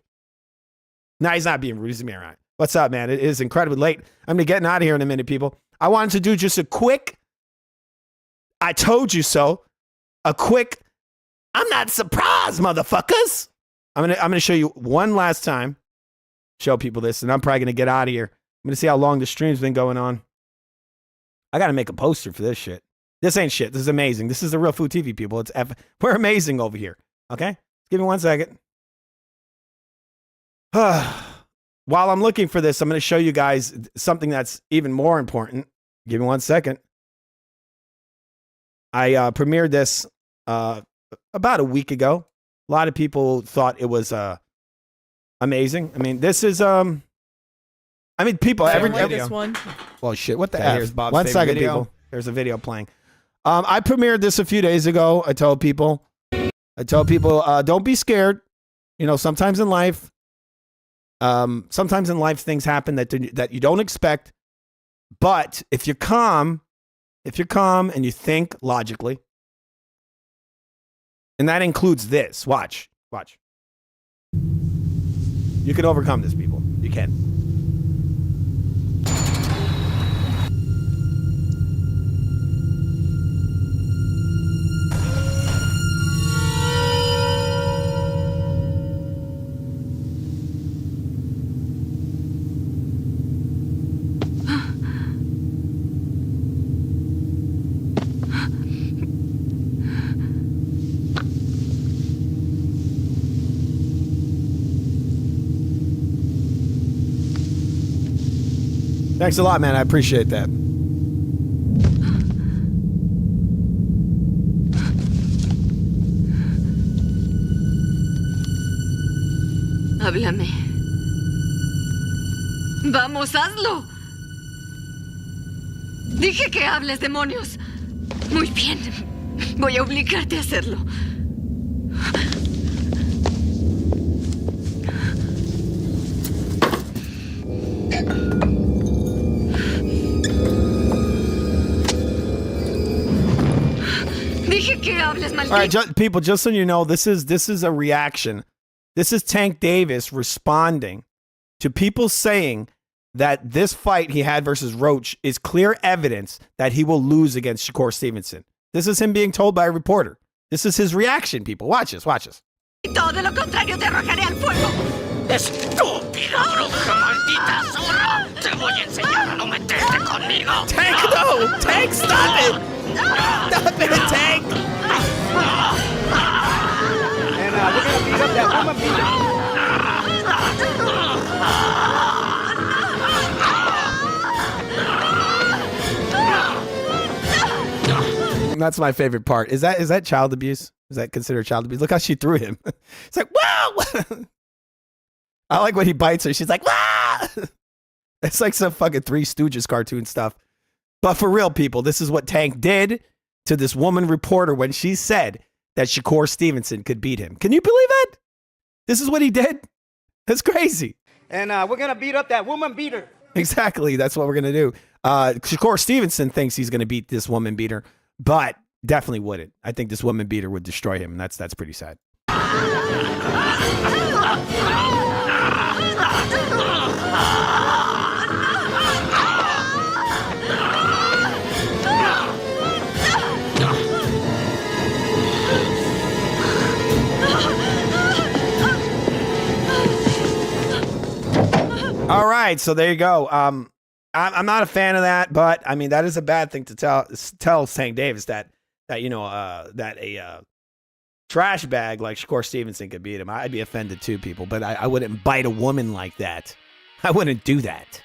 No, he's not being rude. He's being right. What's up, man? It is incredibly late. I'm going to get out of here in a minute, people. I wanted to do just a quick, I told you so, a quick, I'm not surprised, motherfuckers. I'm gonna show you one last time, show people this, and I'm probably going to get out of here. I'm going to see how long the stream's been going on. I got to make a poster for this shit. This ain't shit. This is amazing. This is the Real Food TV, people. We're amazing over here. Okay? Give me 1 second. While I'm looking for this, I'm going to show you guys something that's even more important. Give me 1 second. I premiered this about a week ago. A lot of people thought it was amazing. I mean, this is people. Every this one. Well, shit. What the Okay, F? here's Bob's 1 favorite second, video. people. There's a video playing. I premiered this a few days ago. I told people, don't be scared. You know, sometimes in life, things happen that you don't expect. But if you're calm and you think logically, and that includes this. Watch. You can overcome this, people. You can. Thanks a lot, man. I appreciate that. Háblame. Vamos, hazlo. Dije que hables, demonios. Muy bien. Voy a obligarte a hacerlo. Dije que hables, maldito. All right, people, just so you know, this is a reaction. This is Tank Davis responding to people saying that this fight he had versus Roach is clear evidence that he will lose against Shakur Stevenson. This is him being told by a reporter. This is his reaction, people. Watch this. De lo contrario te arrojaré al fuego. ¡Estúpida bruja, maldita zorra! ¡Te voy a enseñar a no meterte conmigo! Tank, no! Tank, stop it! Stop it, Tank! And we're going to beat up that woman beater. That's my favorite part. Is that child abuse? Is that considered child abuse? Look how she threw him. It's like, wow! I like when he bites her. She's like, wow! It's like some fucking Three Stooges cartoon stuff. But for real, people, this is what Tank did to this woman reporter when she said that Shakur Stevenson could beat him. Can you believe it? This is what he did? That's crazy. And we're going to beat up that woman beater. Exactly. That's what we're going to do. Shakur Stevenson thinks he's going to beat this woman beater, but definitely wouldn't. I think this woman beater would destroy him, and that's pretty sad. All right, so there you go. I'm not a fan of that, but I mean that is a bad thing to tell Tank Davis that a trash bag like Shakur Stevenson could beat him. I'd be offended too, people, but I wouldn't bite a woman like that. I wouldn't do that.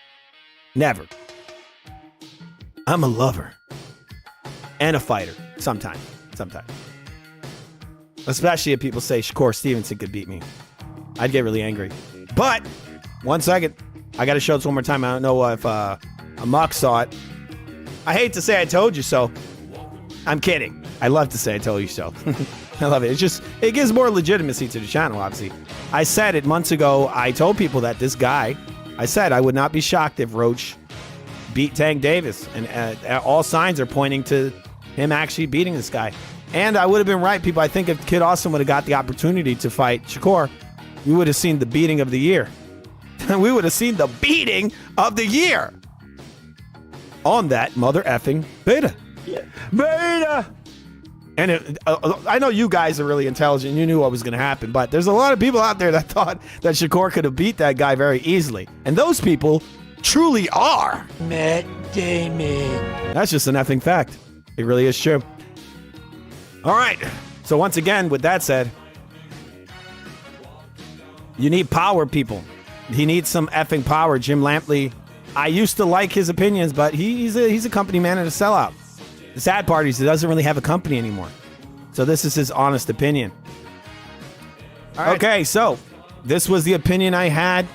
Never. I'm a lover. and a fighter. Sometimes. Especially if people say Shakur Stevenson could beat me. I'd get really angry. But, 1 second. I got to show this one more time. I don't know if Amok saw it. I hate to say I told you so. I'm kidding. I love to say I told you so. I love it. It gives more legitimacy to the channel, obviously. I said it months ago. I told people that this guy, I said I would not be shocked if Roach beat Tank Davis. And all signs are pointing to him actually beating this guy. And I would have been right, people. I think if Kid Austin would have got the opportunity to fight Shakur, we would have seen the beating of the year. We would have seen the beating of the year on that mother effing beta. Yeah. Beta! And I know you guys are really intelligent. You knew what was going to happen. But there's a lot of people out there that thought that Shakur could have beat that guy very easily. And those people truly are. Matt Damon. That's just an effing fact. It really is true. All right. So once again, with that said, you need power, people. He needs some effing power. Jim Lampley, I used to like his opinions, but he's a company man and a sellout. The sad part is he doesn't really have a company anymore. So this is his honest opinion. All right. Okay, so this was the opinion I had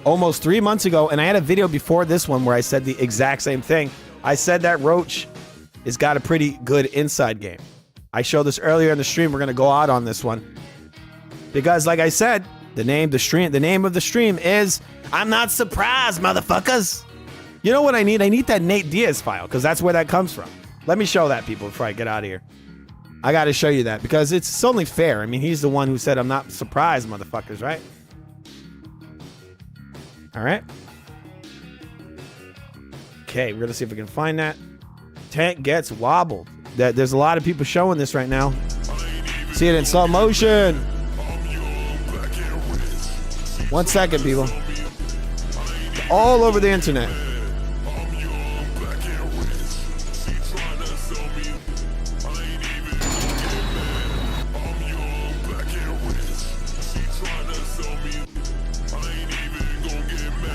almost 3 months ago, and I had a video before this one where I said the exact same thing. I said that Roach has got a pretty good inside game. I showed this earlier in the stream. We're going to go out on this one. Because like I said, the name of the stream is I'm Not Surprised, motherfuckers. You know what I need? I need that Nate Diaz file, because that's where that comes from. Let me show that, people, before I get out of here. I got to show you that, because it's only fair. I mean, he's the one who said I'm not surprised, motherfuckers, right? All right. Okay, we're going to see if we can find that. Tank gets wobbled. There's a lot of people showing this right now. See it in slow motion. 1 second, people. All over the internet.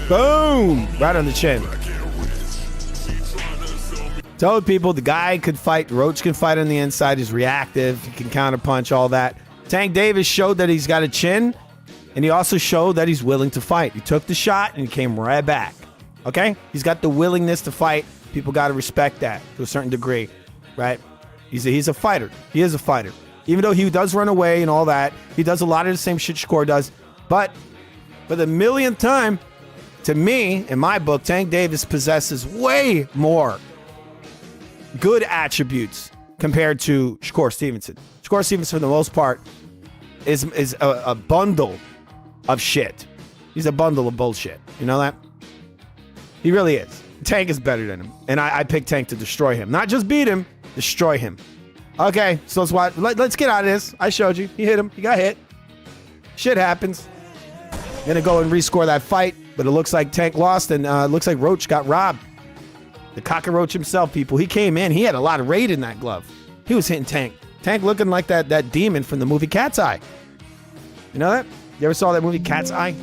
Boom! Right on the chin. Told people the guy could fight. Roach can fight on the inside. He's reactive. He can counterpunch, all that. Tank Davis showed that he's got a chin. And he also showed that he's willing to fight. He took the shot and he came right back. Okay? He's got the willingness to fight. People got to respect that to a certain degree, right? He's a fighter. He is a fighter. Even though he does run away and all that, he does a lot of the same shit Shakur does. But for the millionth time, to me, in my book, Tank Davis possesses way more good attributes compared to Shakur Stevenson. Shakur Stevenson, for the most part, is a bundle of shit. He's a bundle of bullshit. You know that? He really is. Tank is better than him. And I picked Tank to destroy him. Not just beat him, destroy him. Okay, so let's get out of this. I showed you. He hit him. He got hit. Shit happens. Gonna go and rescore that fight, but it looks like Tank lost, and it looks like Roach got robbed. The cockroach himself, people. He came in. He had a lot of raid in that glove. He was hitting Tank. Tank looking like that demon from the movie Cat's Eye. You know that? You ever saw that movie Cat's Eye?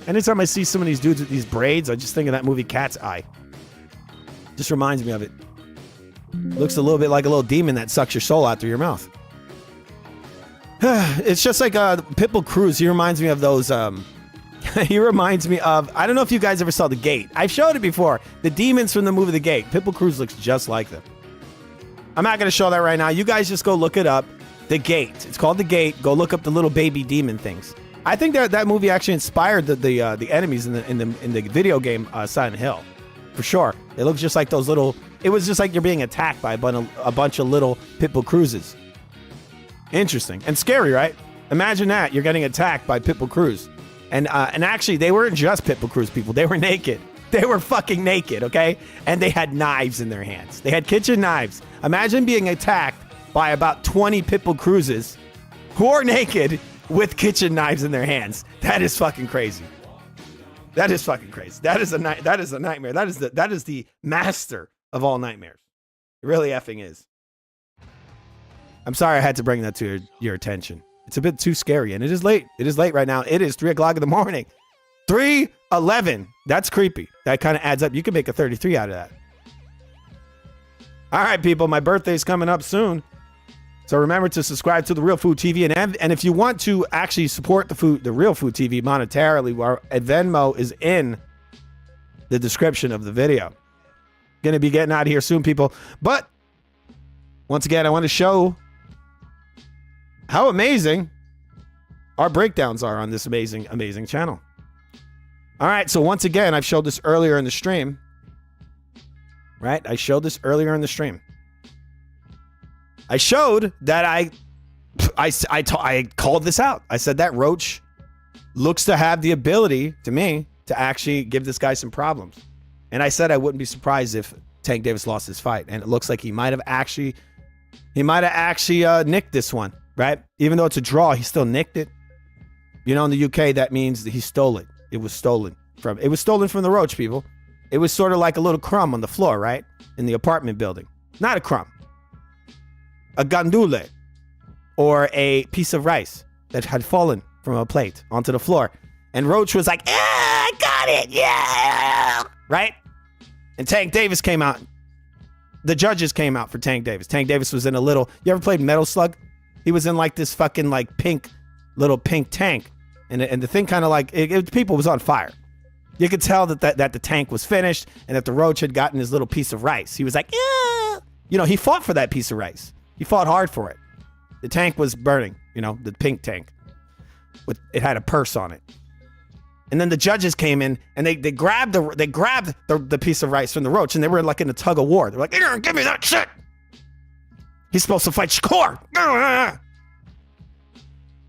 Anytime I see some of these dudes with these braids, I just think of that movie Cat's Eye. Just reminds me of it. Looks a little bit like a little demon that sucks your soul out through your mouth. It's just like Pitbull Cruz. He reminds me of those... he reminds me of... I don't know if you guys ever saw The Gate. I've showed it before. The demons from the movie The Gate. Pitbull Cruz looks just like them. I'm not going to show that right now. You guys just go look it up. The Gate. It's called The Gate. Go look up the little baby demon things. I think that movie actually inspired the enemies in the video game Silent Hill, for sure. It looks just like those little. It was just like you're being attacked by a bunch of little Pitbull Cruzes. Interesting and scary, right? Imagine that you're getting attacked by Pitbull Cruz, and actually they weren't just Pitbull Cruz people. They were naked. They were fucking naked, okay? And they had knives in their hands. They had kitchen knives. Imagine being attacked by about 20 Pitbull Cruzes who are naked with kitchen knives in their hands. That is fucking crazy. That is fucking crazy. That is a nightmare. That is the master of all nightmares. It really effing is. I'm sorry I had to bring that to your attention. It's a bit too scary, and it is late. It is late right now. It is 3 o'clock in the morning. 3:11. That's creepy. That kind of adds up. You can make a 33 out of that. All right, people, my birthday's coming up soon. So remember to subscribe to The Real Food TV. And if you want to actually support the Real Food TV monetarily, our Venmo is in the description of the video. Going to be getting out of here soon, people. But once again, I want to show how amazing our breakdowns are on this amazing, amazing channel. All right, so once again, I've showed this earlier in the stream. Right? I showed this earlier in the stream. I showed that I called this out. I said that Roach looks to have the ability, to me, to actually give this guy some problems. And I said I wouldn't be surprised if Tank Davis lost this fight. And it looks like he might have actually nicked this one, right? Even though it's a draw, he still nicked it. You know, in the UK, that means that he stole it. It was stolen from the Roach, people. It was sort of like a little crumb on the floor, right? In the apartment building. Not a crumb. A gandule, or a piece of rice that had fallen from a plate onto the floor. And Roach was like, I got it, yeah! Right? And Tank Davis came out. The judges came out for Tank Davis. Tank Davis was in a little, you ever played Metal Slug? He was in like this fucking like little pink tank. And the thing kind of like, people was on fire. You could tell that the tank was finished and that the Roach had gotten his little piece of rice. He was like, yeah! You know, he fought for that piece of rice. He fought hard for it. The tank was burning, you know, the pink tank. It had a purse on it. And then the judges came in and they grabbed the piece of rice from the Roach, and they were like in a tug of war. They're like, give me that shit. He's supposed to fight Shakur.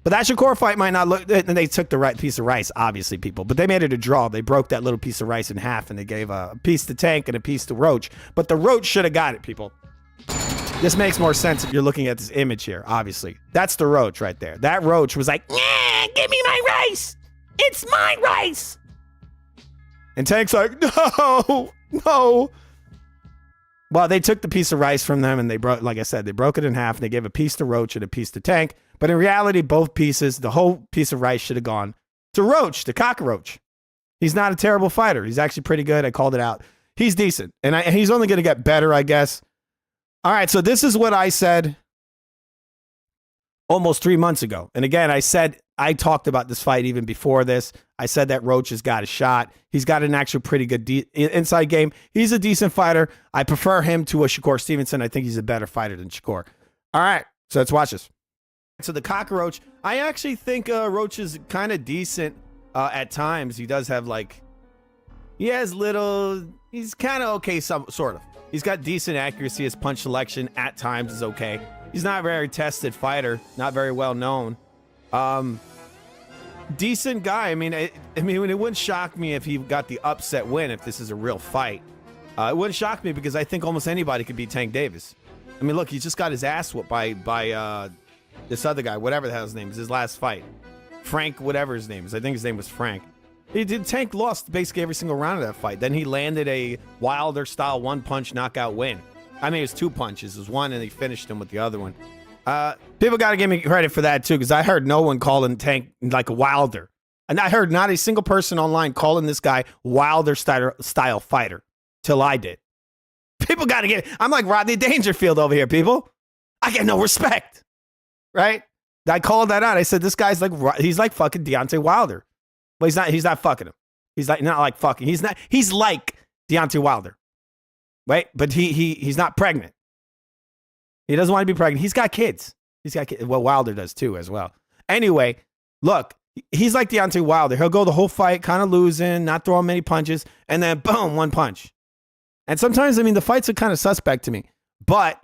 But that Shakur fight might not look, and they took the right piece of rice, obviously, people. But they made it a draw. They broke that little piece of rice in half, and they gave a piece to Tank and a piece to Roach. But the Roach should have got it, people. This makes more sense if you're looking at this image here, obviously. That's the Roach right there. That Roach was like, yeah, give me my rice. It's my rice. And Tank's like, no. Well, they took the piece of rice from them, and they broke, like I said, they broke it in half, and they gave a piece to Roach and a piece to Tank. But in reality, both pieces, the whole piece of rice should have gone to Roach, the cockroach. He's not a terrible fighter. He's actually pretty good. I called it out. He's decent. And he's only going to get better, I guess. All right, so this is what I said almost 3 months ago. And again, I talked about this fight even before this. I said that Roach has got a shot. He's got an actual pretty good inside game. He's a decent fighter. I prefer him to a Shakur Stevenson. I think he's a better fighter than Shakur. All right, so let's watch this. So the cockroach, I actually think Roach is kind of decent at times. He does have he's kind of okay, sort of. He's got decent accuracy. His punch selection at times is okay. He's not a very tested fighter, not very well known. Decent guy. I mean, it wouldn't shock me if he got the upset win if this is a real fight. It wouldn't shock me because I think almost anybody could beat Tank Davis. I mean, look, he just got his ass whooped by this other guy, whatever the hell his name is, his last fight. Frank, whatever his name is. I think his name was Frank. Tank lost basically every single round of that fight. Then he landed a Wilder-style one-punch knockout win. I mean, it was 2 punches. It was one, and he finished him with the other one. People got to give me credit for that, too, because I heard no one calling Tank like a Wilder. And I heard not a single person online calling this guy Wilder-style fighter till I did. People got to get it. I'm like Rodney Dangerfield over here, people. I get no respect, right? I called that out. I said, this guy's he's like fucking Deontay Wilder. But he's not fucking him. He's not like fucking. He's like Deontay Wilder. Right? But he's not pregnant. He doesn't want to be pregnant. He's got kids. Well, Wilder does too as well. Anyway, look, he's like Deontay Wilder. He'll go the whole fight kind of losing, not throwing many punches, and then boom, one punch. And sometimes, the fights are kind of suspect to me. But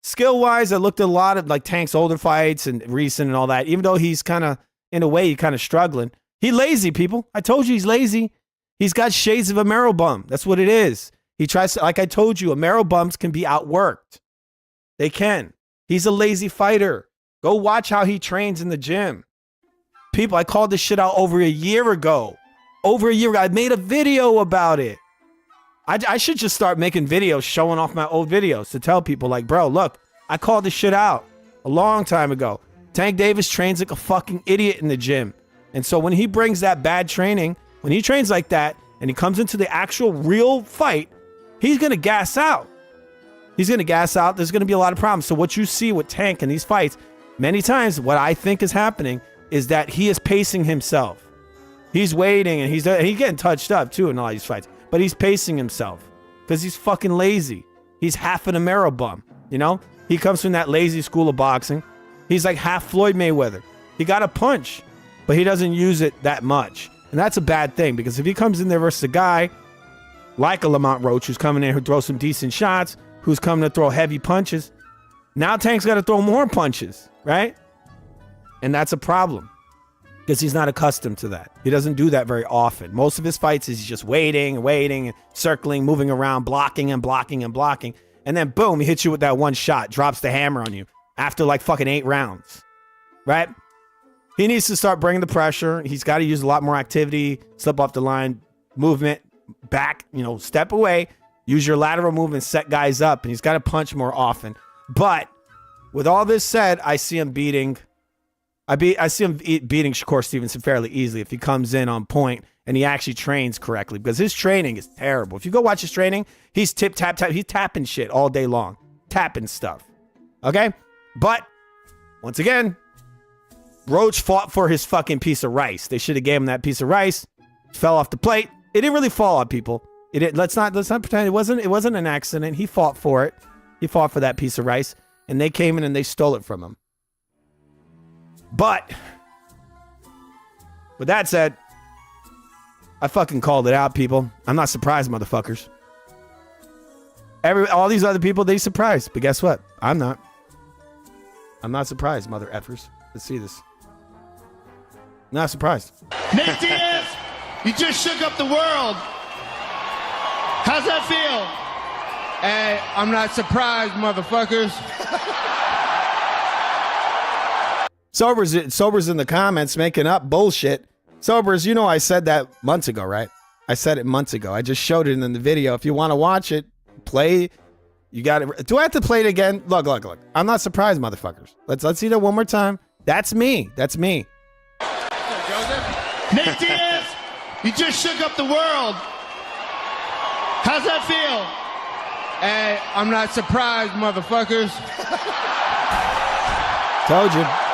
skill-wise, I looked at a lot of like Tank's older fights and recent and all that. Even though he's kind of, in a way, kind of struggling. He's lazy, people. I told you he's lazy. He's got shades of a marrow bum. That's what it is. He tries to, like I told you, a marrow bums can be outworked. They can. He's a lazy fighter. Go watch how he trains in the gym. People, I called this shit out over a year ago. I made a video about it. I should just start making videos showing off my old videos to tell people like, bro, look, I called this shit out a long time ago. Tank Davis trains like a fucking idiot in the gym. And so when he brings that bad training, when he trains like that and he comes into the actual real fight, he's going to gas out. He's going to gas out. There's going to be a lot of problems. So what you see with Tank in these fights, many times what I think is happening is that he is pacing himself. He's waiting, and he's getting touched up, too, in all these fights. But he's pacing himself because he's fucking lazy. He's half an Amero bum, you know? He comes from that lazy school of boxing. He's like half Floyd Mayweather. He got a punch, but he doesn't use it that much. And that's a bad thing, because if he comes in there versus a guy like a Lamont Roach who's coming in who throws some decent shots, who's coming to throw heavy punches, now Tank's got to throw more punches, right? And that's a problem, because he's not accustomed to that. He doesn't do that very often. Most of his fights is he's just waiting, circling, moving around, blocking and blocking and blocking. And then boom, he hits you with that one shot, drops the hammer on you after like fucking 8 rounds, right? He needs to start bringing the pressure. He's got to use a lot more activity, slip off the line, movement, back, step away, use your lateral movement, set guys up, and he's got to punch more often. But with all this said, I see him beating Shakur Stevenson fairly easily if he comes in on point and he actually trains correctly, because his training is terrible. If you go watch his training, he's tap. He's tapping shit all day long, tapping stuff. Okay? But once again, Roach fought for his fucking piece of rice. They should have gave him that piece of rice. Fell off the plate. It didn't really fall on people. Let's not pretend it wasn't an accident. He fought for it. He fought for that piece of rice, and they came in and they stole it from him. But with that said, I fucking called it out, people. I'm not surprised, motherfuckers. All these other people, they surprised. But guess what? I'm not. I'm not surprised, mother effers. Let's see this. Not surprised. Nate Diaz, you just shook up the world. How's that feel? Hey, I'm not surprised, motherfuckers. Sober's in the comments making up bullshit. Sobers, I said that months ago, right? I said it months ago. I just showed it in the video. If you want to watch it, play. You got it. Do I have to play it again? Look. I'm not surprised, motherfuckers. Let's see that one more time. That's me. Nate Diaz, you just shook up the world. How's that feel? Hey, I'm not surprised, motherfuckers.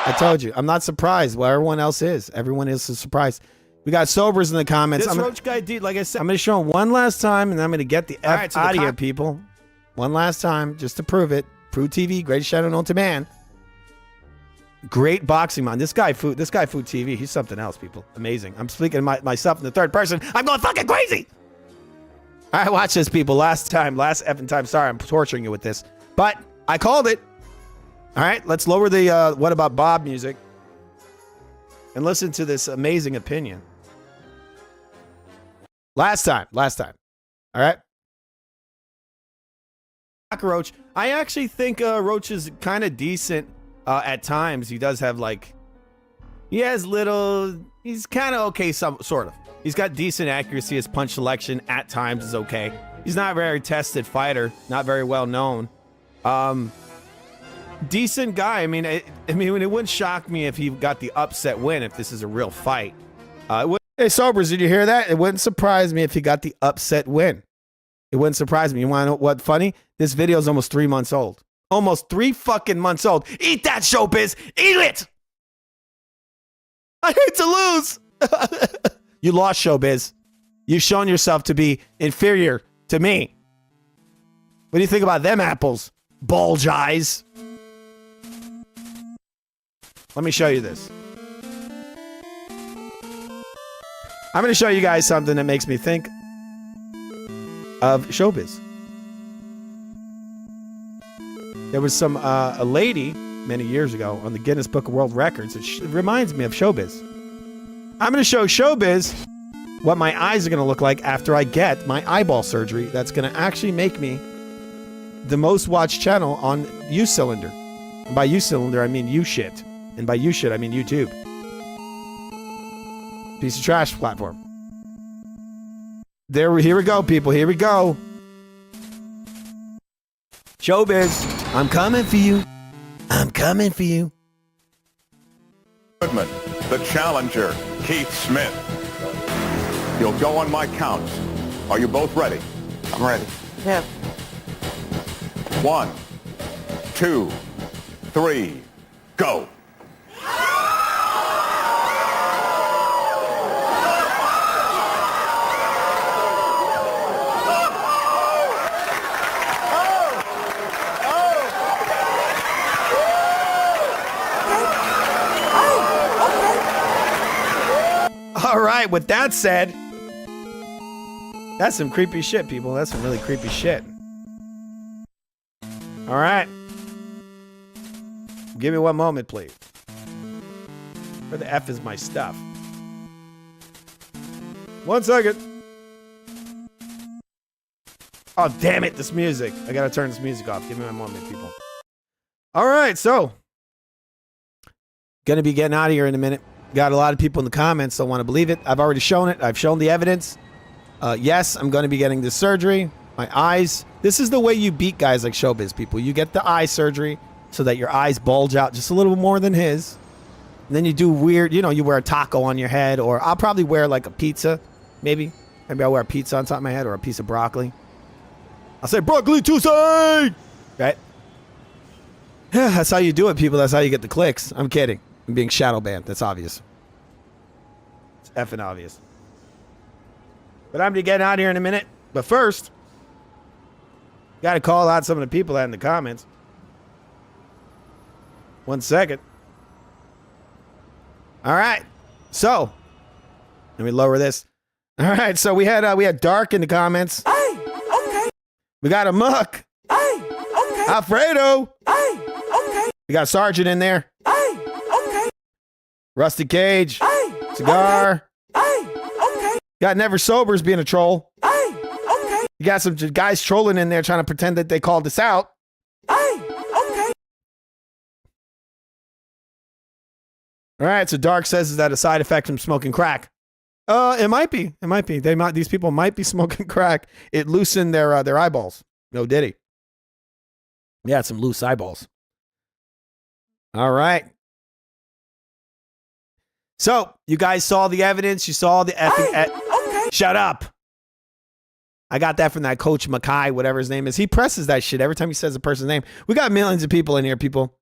I told you. I'm not surprised. Well, everyone else is. Everyone else is surprised. We got Sobers in the comments. This Roach guy, dude, like I said, I'm going to show him one last time, and I'm going to get the F out of here, people. One last time, just to prove it. Prove TV, greatest channel known to man. Great boxing mind. This guy, Food TV, he's something else, people. Amazing. I'm speaking to myself in the third person. I'm going fucking crazy. All right, watch this, people. Last effing time. Sorry, I'm torturing you with this. But I called it. All right, let's lower the What About Bob music and listen to this amazing opinion. Last time. All right. Roach. I actually think Roach is kind of decent at times. He does have he's kind of okay, sort of. He's got decent accuracy. His punch selection at times is okay. He's not a very tested fighter, not very well known. Decent guy. I mean, it wouldn't shock me if he got the upset win if this is a real fight. Hey, Sobers, did you hear that? It wouldn't surprise me if he got the upset win. It wouldn't surprise me. You want to know what's funny? This video is almost 3 months old. Almost 3 fucking months old. Eat that, Showbiz. Eat it. I hate to lose. You lost, Showbiz. You've shown yourself to be inferior to me. What do you think about them apples? Bulge eyes. Let me show you this. I'm going to show you guys something that makes me think of Showbiz. There was a lady many years ago on the Guinness Book of World Records. It reminds me of Showbiz. I'm going to show Showbiz what my eyes are going to look like after I get my eyeball surgery. That's going to actually make me the most watched channel on U-Cylinder. And by U-Cylinder, I mean U-Shit. And by U-Shit, I mean YouTube. Piece of trash platform. Here we go, people. Here we go. Showbiz, I'm coming for you. I'm coming for you. The challenger, Keith Smith. You'll go on my counts. Are you both ready? I'm ready. Yeah. 1, 2, 3, go. All right, with that said, that's some creepy shit, people. That's some really creepy shit. All right. Give me one moment, please. Where the F is my stuff? 1 second. Oh, damn it, this music. I gotta turn this music off. Give me one moment, people. All right, so. Gonna be getting out of here in a minute. Got a lot of people in the comments don't want to believe it. I've already shown it. I've shown the evidence. Yes, I'm going to be getting this surgery. My eyes. This is the way you beat guys like Showbiz, people. You get the eye surgery so that your eyes bulge out just a little more than his. And then you do weird, you wear a taco on your head, or I'll probably wear like a pizza, maybe. Maybe I'll wear a pizza on top of my head or a piece of broccoli. I'll say, Broccoli Tuesday! Right? Yeah, that's how you do it, people. That's how you get the clicks. I'm kidding. I'm being shadow banned. That's obvious. It's effing obvious. But I'm going to get out of here in a minute. But first, got to call out some of the people that in the comments. 1 second. All right. So, let me lower this. All right. So we had Dark in the comments. Hey, okay. We got a Muck. Hey, okay. Alfredo. Hey, okay. We got Sergeant in there. Rusty Cage, Cigar. Got Never Sobers being a troll. You got some guys trolling in there trying to pretend that they called us out. All right, so Dark says is that a side effect from smoking crack? It might be. It might be. These people might be smoking crack. It loosened their eyeballs. No diddy. Yeah, some loose eyeballs. All right. So, you guys saw the evidence. You saw the effing... okay. Shut up. I got that from that Coach Mackay, whatever his name is. He presses that shit every time he says a person's name. We got millions of people in here, people.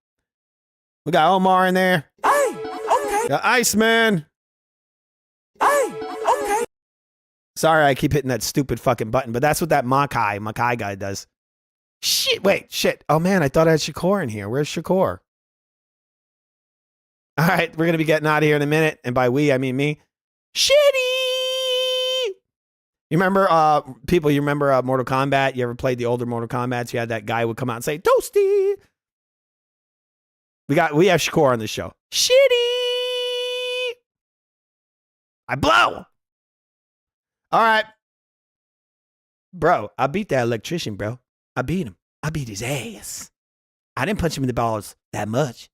We got Omar in there. Okay. Got Iceman. Okay. Sorry, I keep hitting that stupid fucking button, but that's what that Mackay guy does. Shit. Oh, man, I thought I had Shakur in here. Where's Shakur? All right, we're going to be getting out of here in a minute. And by we, I mean me. Shitty! You remember, people, Mortal Kombat? You ever played the older Mortal Kombats? You had that guy who would come out and say, Toasty! We have Shakur on this show. Shitty! I blow! All right. Bro, I beat that electrician, bro. I beat him. I beat his ass. I didn't punch him in the balls that much.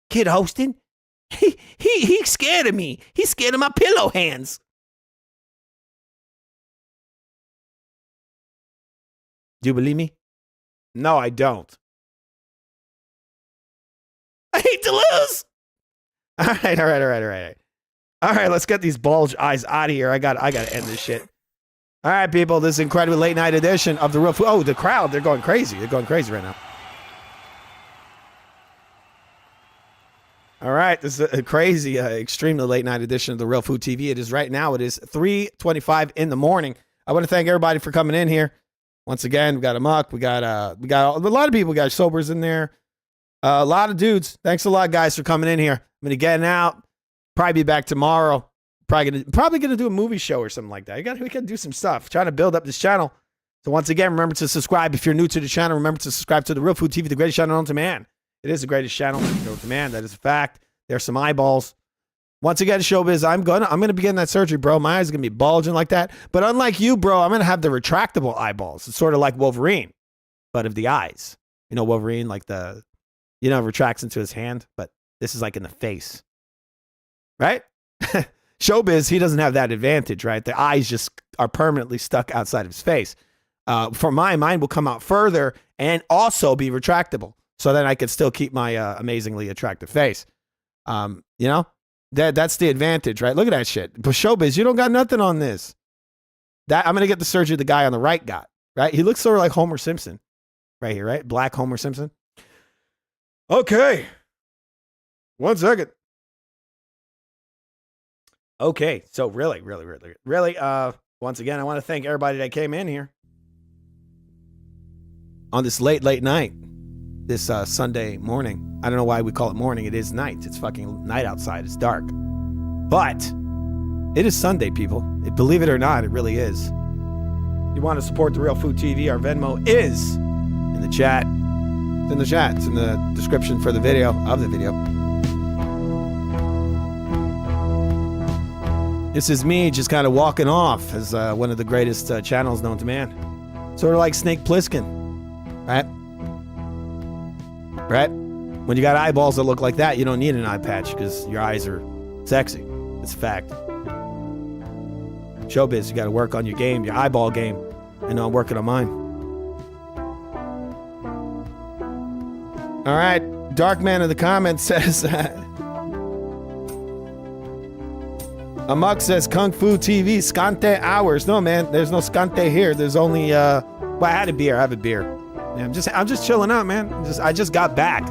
Kid hosting, he scared of me. He's scared of my pillow hands. Do you believe me? No, I don't. I hate to lose. All right. All right, let's get these bulge eyes out of here. I got to end this shit. All right, people, this incredibly late night edition of the Real Food. Oh, the crowd, they're going crazy. They're going crazy right now. All right, this is a crazy, extremely late night edition of the Real Food TV. It is right now. It is 3:25 in the morning. I want to thank everybody for coming in here. Once again, we got a Muck. We got a lot of people. We got Sobers in there. A lot of dudes. Thanks a lot, guys, for coming in here. I'm gonna get out. Probably be back tomorrow. Probably gonna do a movie show or something like that. We gotta do some stuff. Trying to build up this channel. So once again, remember to subscribe if you're new to the channel. Remember to subscribe to the Real Food TV, the greatest channel known to man. It is the greatest channel known to man. That is a fact. There's some eyeballs. Once again, Showbiz, I'm gonna be getting that surgery, bro. My eyes are gonna be bulging like that. But unlike you, bro, I'm gonna have the retractable eyeballs. It's sort of like Wolverine, but of the eyes. You know, Wolverine, like retracts into his hand, but this is like in the face. Right? Showbiz, he doesn't have that advantage, right? The eyes just are permanently stuck outside of his face. For mine will come out further and also be retractable. So then I could still keep my amazingly attractive face. That's the advantage, right? Look at that shit. But Showbiz, you don't got nothing on this. I'm going to get the surgery the guy on the right got, right? He looks sort of like Homer Simpson, right here, right? Black Homer Simpson. Okay. 1 second. Okay, so really, once again, I want to thank everybody that came in here on this late night, this Sunday morning. I don't know why we call it morning. It is night. It's fucking night outside. It's dark. But it is Sunday, people. Believe it or not, it really is. If you want to support The Real Food TV, our Venmo is in the chat. It's in the chat. It's in the description for the video, of the video. This is me just kind of walking off as one of the greatest channels known to man. Sort of like Snake Plissken, right? Right? When you got eyeballs that look like that, you don't need an eye patch because your eyes are sexy. It's a fact. Showbiz, you got to work on your game, your eyeball game. I know I'm working on mine. All right. Dark Man in the comments says... Amok says Kung Fu TV, Scante hours. No, man, there's no Scante here. There's only, well, I had a beer. I have a beer. Yeah, I'm just chilling out, man. I just got back.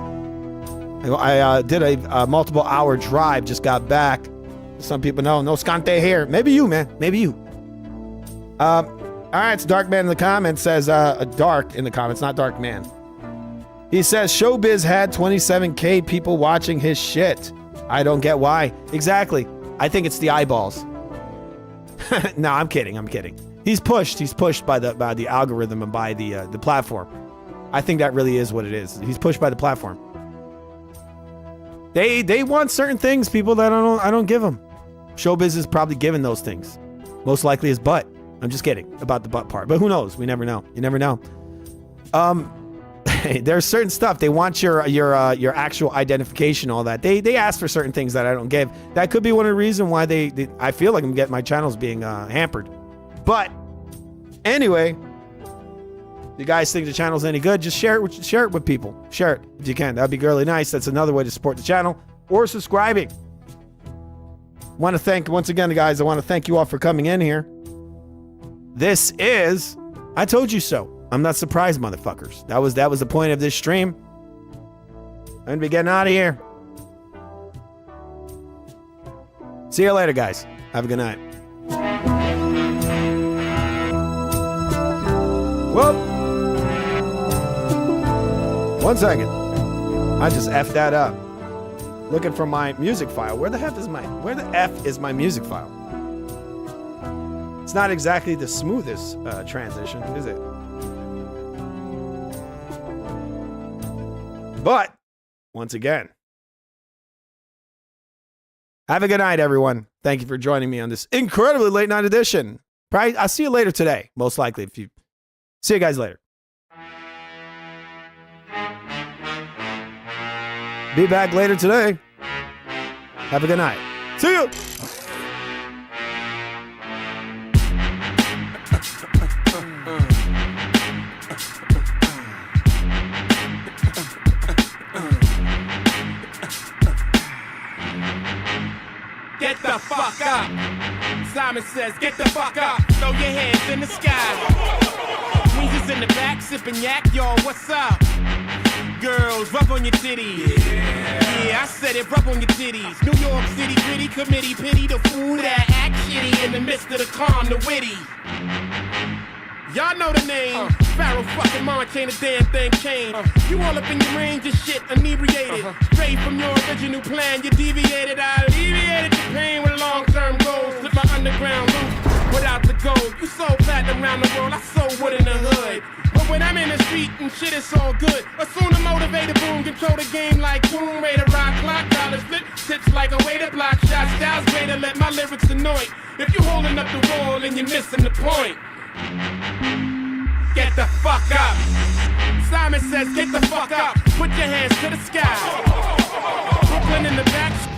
I did a multiple hour drive, just got back. Some people know, no Scante here. Maybe you, man. Maybe you. All right, so Dark Man in the comments says, Dark in the comments, not Dark Man. He says, Showbiz had 27K people watching his shit. I don't get why. Exactly. I think it's the eyeballs. No, I'm kidding. He's pushed by the algorithm and by the platform. I think that really is what it is. He's pushed by the platform. They want certain things, people, that I don't give them. Showbiz is probably given those things. Most likely his butt. I'm just kidding about the butt part, but who knows? We never know. You never know. There's certain stuff they want your actual identification, all that. They ask for certain things that I don't give. That could be one of the reasons why I feel like I'm getting my channels being hampered. But anyway, if you guys think the channel's any good, just share it with people. Share it if you can. That'd be really nice. That's another way to support the channel, or subscribing. Want to thank once again, guys. I want to thank you all for coming in here. This is I Told You So. I'm not surprised, motherfuckers. That was the point of this stream. I'm gonna be getting out of here. See you later, guys. Have a good night. Well, 1 second. I just effed that up. Looking for my music file. Where the F is my music file? It's not exactly the smoothest transition, is it? But, once again, have a good night, everyone. Thank you for joining me on this incredibly late night edition. Probably, I'll see you later today, most likely. See you guys later. Be back later today. Have a good night. See you. Get the fuck up. Simon says, get the fuck up. Throw your hands in the sky. Weezer's in the back, sipping yak. Yo, what's up? Girls, rub on your titties. Yeah, I said it, rub on your titties. New York City gritty committee, pity the fool that act shitty in the midst of the calm, the witty. Y'all know the name. Pharaoh fucking Monch, ain't a damn thing changed. You all up in your range of shit, inebriated. Straight from your original plan, you deviated. I alleviated your pain with long-term goals. Slip my underground loop without the gold. You sold platinum around the world, I sold wood in the hood. But when I'm in the street and shit, it's all good. Assume the motivated boom, control the game like Tomb Raider, rock clock, dollars flip, tips like a way to block shots. Styles greater, let my lyrics annoy. If you holding up the wall and you're missing the point. Get the fuck up. Simon says, get the fuck up. Put your hands to the sky. Brooklyn in the back.